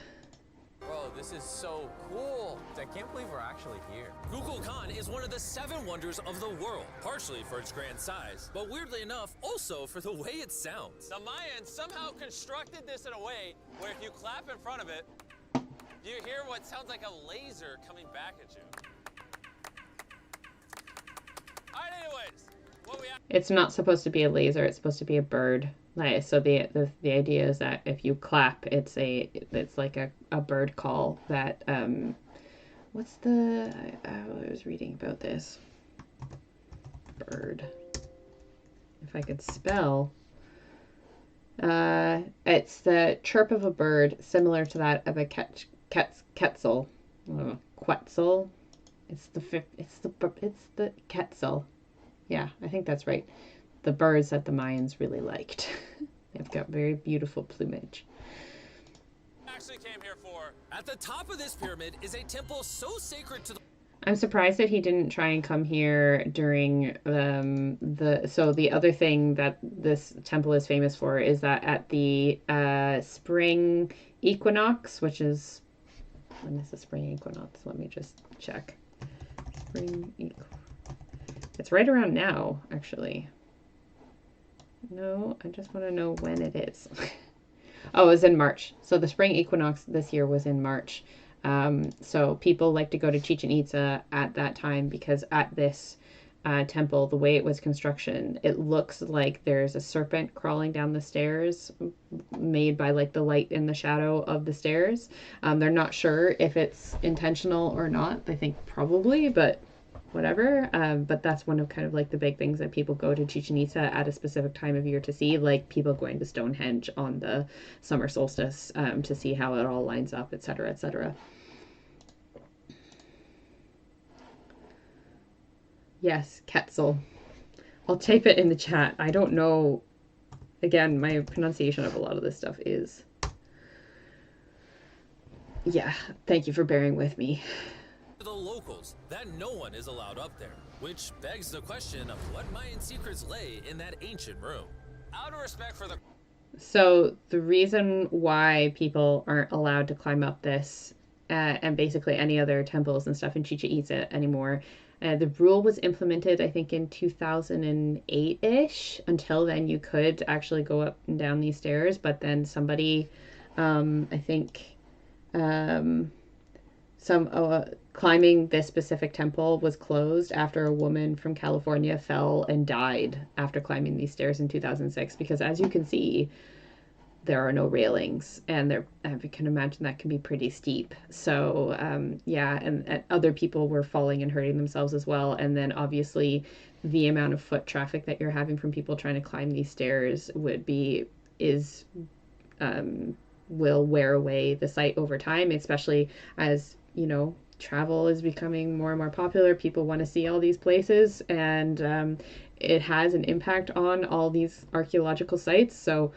Bro, this is so cool. I can't believe we're actually here. Kukulkan is one of the 7 wonders of the world, partially for its grand size, but weirdly enough, also for the way it sounds. The Mayans somehow constructed this in a way where if you clap in front of it, you hear what sounds like a laser coming back at you. All right, anyways, what we have. It's not supposed to be a laser. It's supposed to be a bird. So the idea is that if you clap, it's like a bird call that what's the I was reading about this bird. If I could spell, it's the chirp of a bird similar to that of a quetzal. Quetzal. It's the quetzal. Yeah, I think that's right. The birds that the Mayans really liked. They've got very beautiful plumage. Actually came here for. At the top of this pyramid is a temple so sacred to the. I'm surprised that he didn't try and come here during the other thing that this temple is famous for is that at the spring equinox, which is, when is the spring equinox? Let me just check. It's right around now, actually. No, I just want to know when it is. Oh, it was in March. So the spring equinox this year was in March. So people like to go to Chichen Itza at that time because at this temple, the way it was construction, it looks like there's a serpent crawling down the stairs made by like the light and the shadow of the stairs. They're not sure if it's intentional or not. They think probably, but whatever. But that's one of kind of like the big things that people go to Chichen Itza at a specific time of year to see, like people going to Stonehenge on the summer solstice to see how it all lines up, etc., etc. Yes, Quetzal. I'll type it in the chat. I don't know. Again, my pronunciation of a lot of this stuff is... Yeah, thank you for bearing with me. The locals that no one is allowed up there, which begs the question of what Mayan secrets lay in that ancient room. Out of respect for the... So the reason why people aren't allowed to climb up this and basically any other temples and stuff in Chichen Itza anymore, the rule was implemented, I think, in 2008-ish. Until then, you could actually go up and down these stairs, but then somebody, I think, climbing this specific temple was closed after a woman from California fell and died after climbing these stairs in 2006. Because as you can see, there are no railings, and I can imagine that can be pretty steep. So yeah, and other people were falling and hurting themselves as well. And then obviously the amount of foot traffic that you're having from people trying to climb these stairs is will wear away the site over time, especially as, you know, travel is becoming more and more popular. People want to see all these places, and it has an impact on all these archaeological sites. So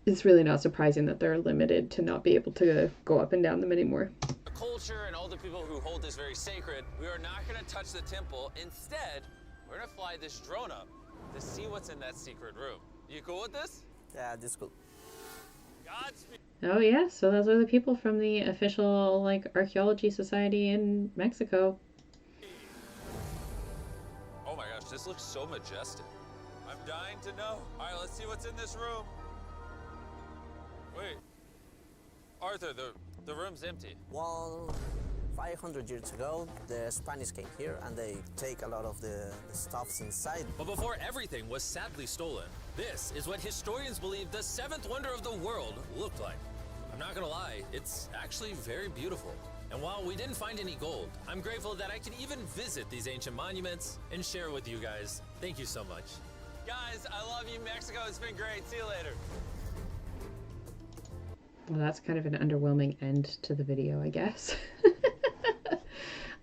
it's really not surprising that they're limited to not be able to go up and down them anymore. The culture and all the people who hold this very sacred, we are not going to touch the temple. Instead, we're going to fly this drone up to see what's in that secret room. You cool with this? Yeah, this cool. Godspeed. Oh yeah, so those are the people from the official like archaeology society in Mexico. Oh my gosh, this looks so majestic. I'm dying to know. All right, let's see what's in this room. Wait, Arthur, the room's empty. Well, 500 years ago, the Spanish came here and they take a lot of the stuffs inside. But before everything was sadly stolen, this is what historians believe the seventh wonder of the world looked like. I'm not gonna lie, it's actually very beautiful. And while we didn't find any gold, I'm grateful that I could even visit these ancient monuments and share with you guys. Thank you so much. Guys, I love you, Mexico. It's been great. See you later. Well, that's kind of an underwhelming end to the video, I guess.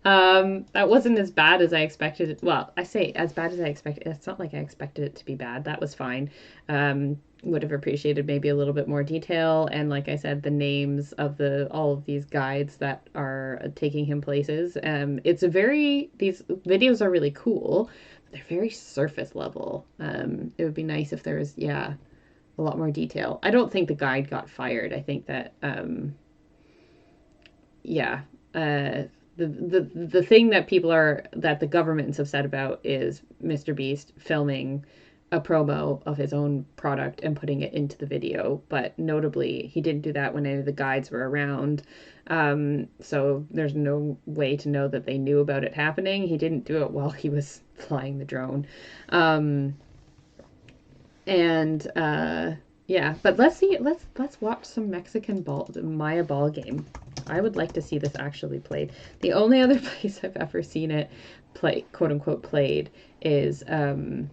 That wasn't as bad as I expected it. Well, I say as bad as I expected. It's not like I expected it to be bad. That was fine. Would have appreciated maybe a little bit more detail, and like I said, the names of all of these guides that are taking him places. These videos are really cool, but they're very surface level. It would be nice if there was, yeah, a lot more detail. I don't think the guide got fired. I think that the thing that that the government is upset about is MrBeast filming a promo of his own product and putting it into the video. But notably, he didn't do that when any of the guides were around. So there's no way to know that they knew about it happening. He didn't do it while he was flying the drone. Yeah, but let's watch some Mexican Maya ball game. I would like to see this actually played. The only other place I've ever seen it quote unquote played, is in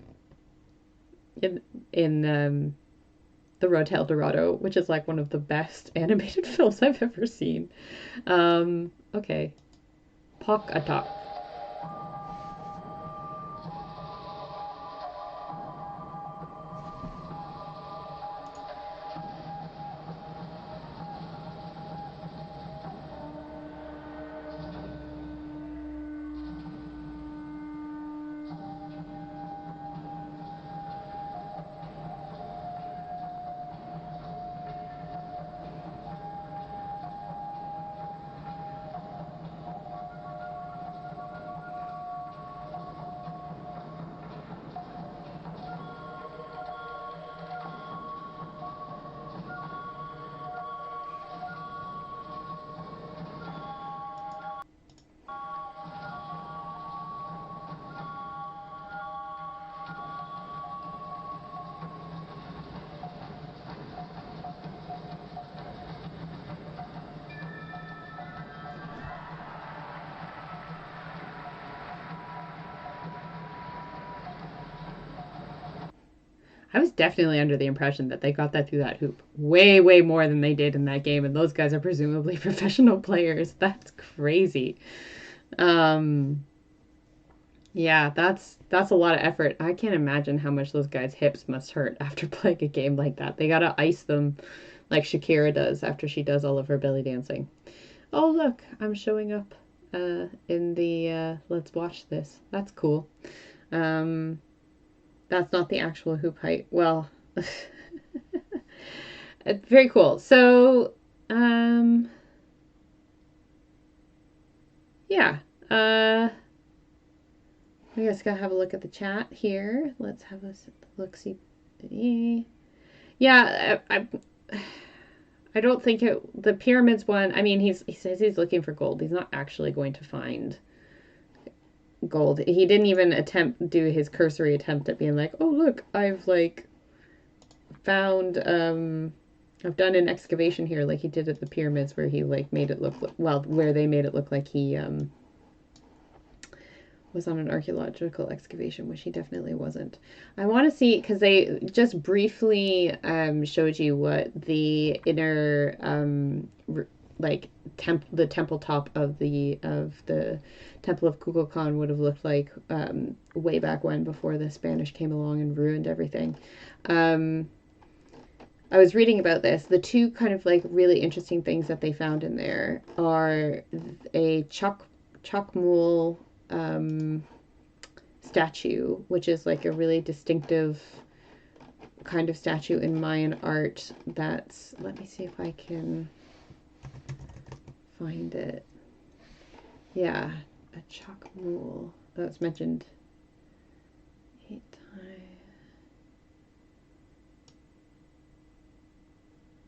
The Road to El Dorado, which is like one of the best animated films I've ever seen. Okay. Pok Atak. I was definitely under the impression that they got that through that hoop way, way more than they did in that game, and those guys are presumably professional players. That's crazy. Yeah, that's a lot of effort. I can't imagine how much those guys' hips must hurt after playing a game like that. They gotta ice them like Shakira does after she does all of her belly dancing. Oh, look, I'm showing up in the let's watch this. That's cool. That's not the actual hoop height. Well, it's very cool. So, yeah. I guess gotta have a look at the chat here. Let's have a look. See, yeah. I don't think the pyramids one. I mean, he says he's looking for gold. He's not actually going to find gold. He didn't even do his cursory attempt at being like, oh look, I've like found I've done an excavation here like he did at the pyramids where he like made it look, well, where they made it look like he was on an archaeological excavation, which he definitely wasn't. I want to see, because they just briefly showed you what the inner like the temple top of the temple of Kukulkan would have looked like way back when, before the Spanish came along and ruined everything. I was reading about this. The two kind of like really interesting things that they found in there are a Calakmul statue, which is like a really distinctive kind of statue in Mayan art. That's, let me see if I can find it. Yeah, a Calakmul. That's mentioned 8 times.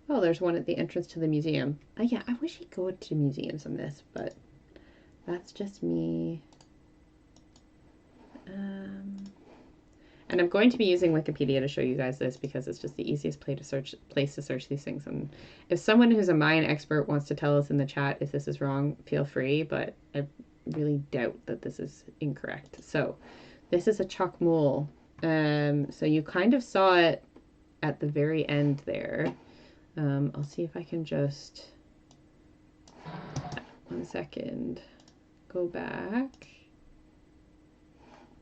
Oh, there's one at the entrance to the museum. Yeah, I wish he'd go to museums on this, but that's just me. And I'm going to be using Wikipedia to show you guys this because it's just the easiest place to search these things. And if someone who's a Mayan expert wants to tell us in the chat if this is wrong, feel free, but I really doubt that this is incorrect. So this is a Calakmul. So you kind of saw it at the very end there. I'll see if I can just, 1 second, go back,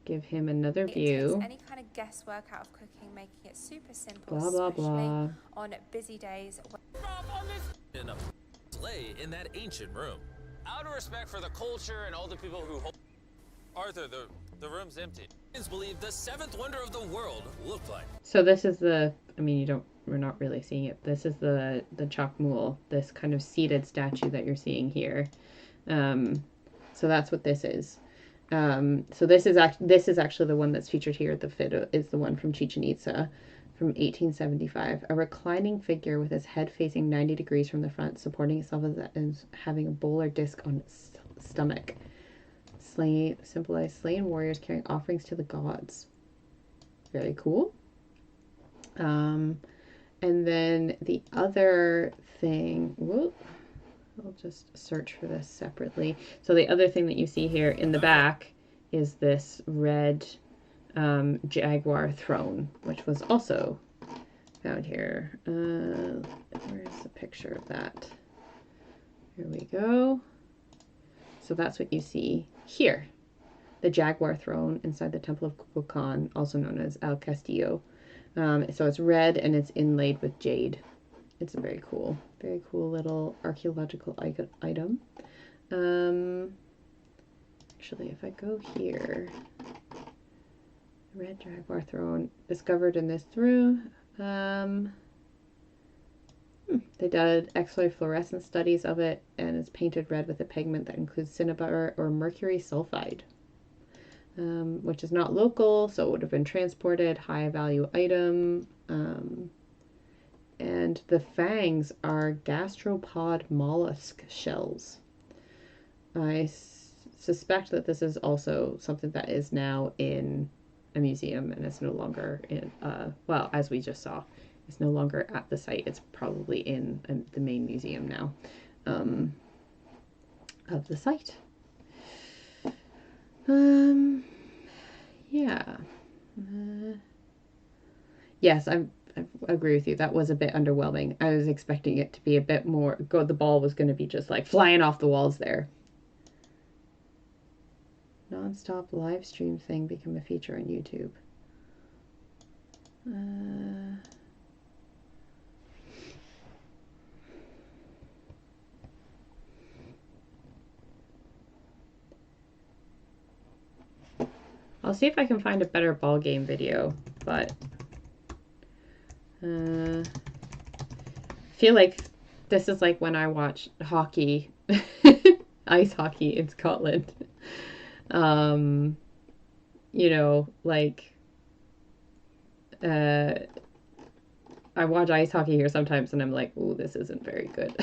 give him another view. Any kind of guesswork out of cooking, making it super simple, Blah, blah, especially blah. on busy days. In a display in that ancient room. Out of respect for the culture and all the people who hold. Arthur, the room's empty. It's believed the 7th wonder of the world looked like. So this is the, I mean, we're not really seeing it. This is the Calakmul, this kind of seated statue that you're seeing here. So that's what this is. So this is actually the one that's featured here at the FIT, is the one from Chichen Itza from 1875. A reclining figure with its head facing 90 degrees from the front, supporting itself as having a bowl or disc on its stomach. Symbolized slain warriors carrying offerings to the gods. Very cool. And then the other thing, I'll just search for this separately. So the other thing that you see here in the back is this red jaguar throne, which was also found here. Where's the picture of that? Here we go. So that's what you see here. The jaguar throne inside the Temple of Kukulkan, also known as El Castillo. So it's red and it's inlaid with jade. It's a very cool little archaeological item. Actually, if I go here, red jaguar throne discovered in this room. They did X-ray fluorescence studies of it, and it's painted red with a pigment that includes cinnabar or mercury sulfide, which is not local, so it would have been transported. High value item. And the fangs are gastropod mollusk shells. I suspect that this is also something that is now in a museum, and it's no longer in, well, as we just saw, it's no longer at the site. It's probably in the main museum now of the site. Yeah. Yes, I agree with you. That was a bit underwhelming. I was expecting it to be a bit more, the ball was going to be just like flying off the walls there. Non-stop live stream thing become a feature on YouTube. I'll see if I can find a better ball game video, but I feel like this is like when I watch hockey, ice hockey in Scotland. You know, like, I watch ice hockey here sometimes and I'm like, ooh, this isn't very good.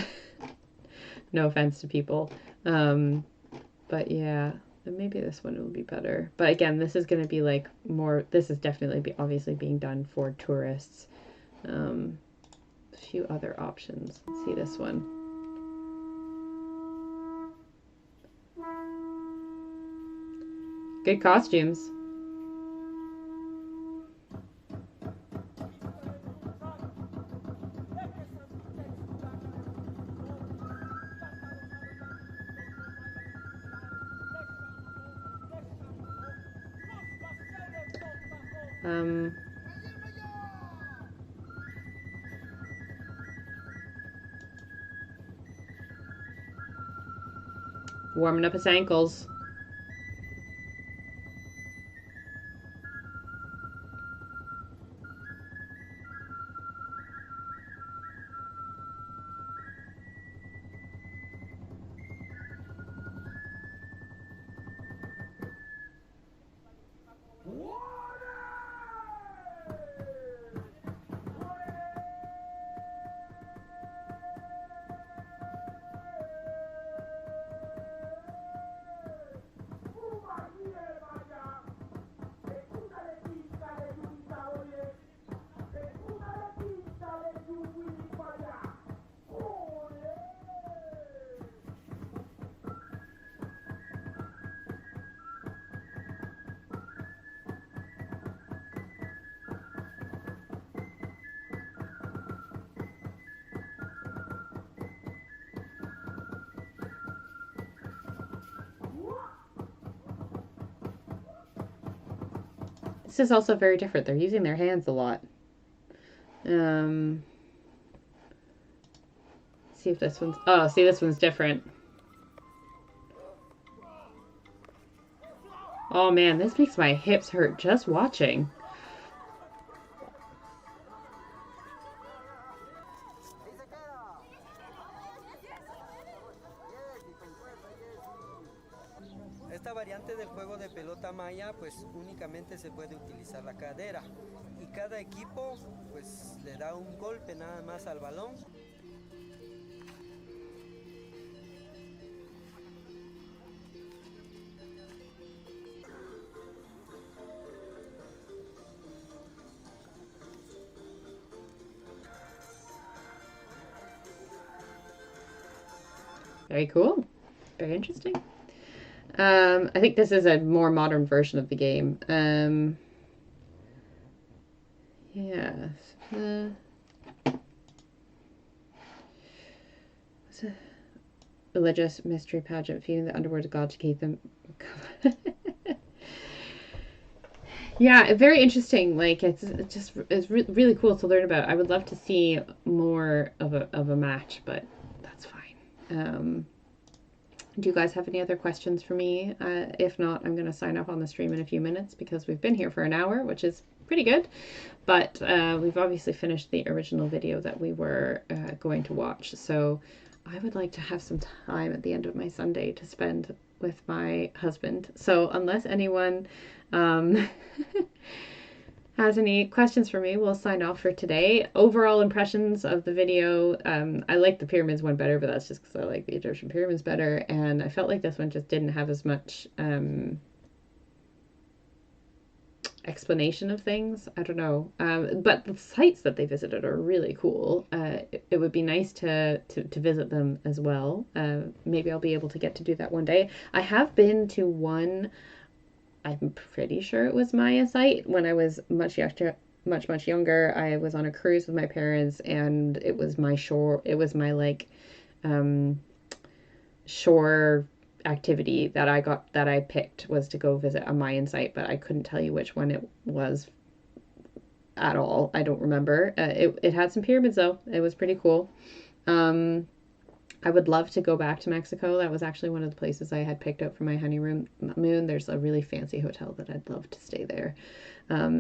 No offense to people. But yeah, maybe this one will be better. But again, this is going to be like more, this is definitely obviously being done for tourists. few other options. Let's see this one. Good costumes. Warming up his ankles. This is also very different. They're using their hands a lot. See if this one's... Oh, see, this one's different. Oh man, this makes my hips hurt just watching. Esta variante del juego de pelota maya, pues únicamente se puede utilizar la cadera y cada equipo pues le da un golpe nada más al balón. Very cool. Very interesting. I think this is a more modern version of the game. Yeah. It's a religious mystery pageant feeding the underworld god to keep them. Yeah, very interesting. Like it's really cool to learn about. I would love to see more of a match, but that's fine. Do you guys have any other questions for me? If not, I'm going to sign off on the stream in a few minutes because we've been here for an hour, which is pretty good. But we've obviously finished the original video that we were going to watch. So I would like to have some time at the end of my Sunday to spend with my husband. So unless anyone has any questions for me, we'll sign off for today. Overall impressions of the video, I like the pyramids one better, but that's just because I like the Egyptian pyramids better, and I felt like this one just didn't have as much explanation of things. I don't know, but the sites that they visited are really cool. It would be nice to visit them as well. Maybe I'll be able to get to do that one day. I have been to one, I'm pretty sure it was Maya site when I was much younger. I was on a cruise with my parents, and it was my shore. It was my like shore activity that I picked was to go visit a Mayan site, but I couldn't tell you which one it was at all. I don't remember. It had some pyramids though. It was pretty cool. I would love to go back to Mexico. That was actually one of the places I had picked up for my honeymoon. There's a really fancy hotel that I'd love to stay there.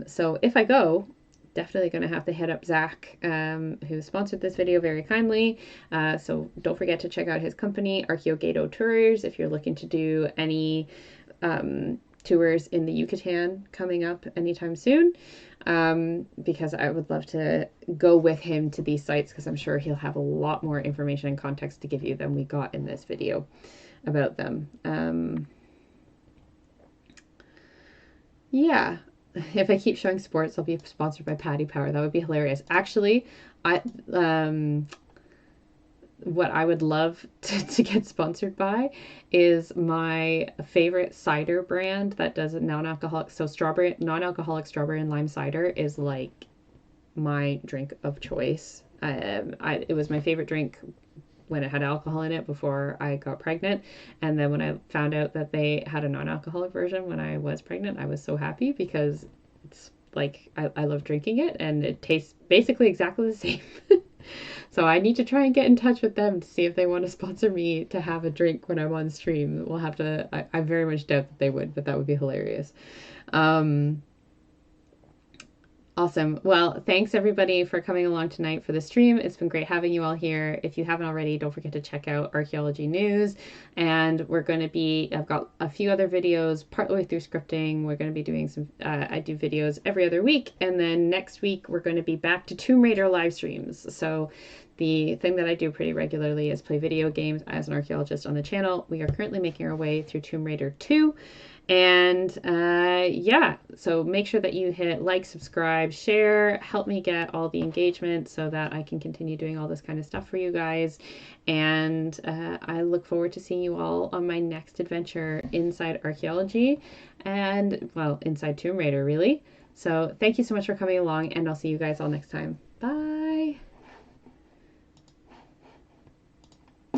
So if I go, definitely going to have to hit up Zach, who sponsored this video very kindly. So don't forget to check out his company, Archaeologist Tours, if you're looking to do any tours in the Yucatan coming up anytime soon. Because I would love to go with him to these sites because I'm sure he'll have a lot more information and context to give you than we got in this video about them. Yeah, if I keep showing sports, I'll be sponsored by Paddy Power. That would be hilarious. Actually, what I would love to get sponsored by is my favorite cider brand that does non-alcoholic. So non-alcoholic strawberry and lime cider is like my drink of choice. It was my favorite drink when it had alcohol in it before I got pregnant. And then when I found out that they had a non-alcoholic version when I was pregnant, I was so happy because it's like, I love drinking it and it tastes basically exactly the same. So I need to try and get in touch with them to see if they want to sponsor me to have a drink when I'm on stream. We'll have to, I very much doubt that they would, but that would be hilarious. Awesome. Well, thanks everybody for coming along tonight for the stream. It's been great having you all here. If you haven't already, don't forget to check out Archaeology News. And I've got a few other videos partway through scripting. We're going to be doing some, I do videos every other week. And then next week, we're going to be back to Tomb Raider live streams. So the thing that I do pretty regularly is play video games as an archaeologist on the channel. We are currently making our way through Tomb Raider 2. And yeah, so make sure that you hit like, subscribe, share, help me get all the engagement so that I can continue doing all this kind of stuff for you guys. And I look forward to seeing you all on my next adventure inside archaeology and, well, inside Tomb Raider, really. So thank you so much for coming along, and I'll see you guys all next time. Bye.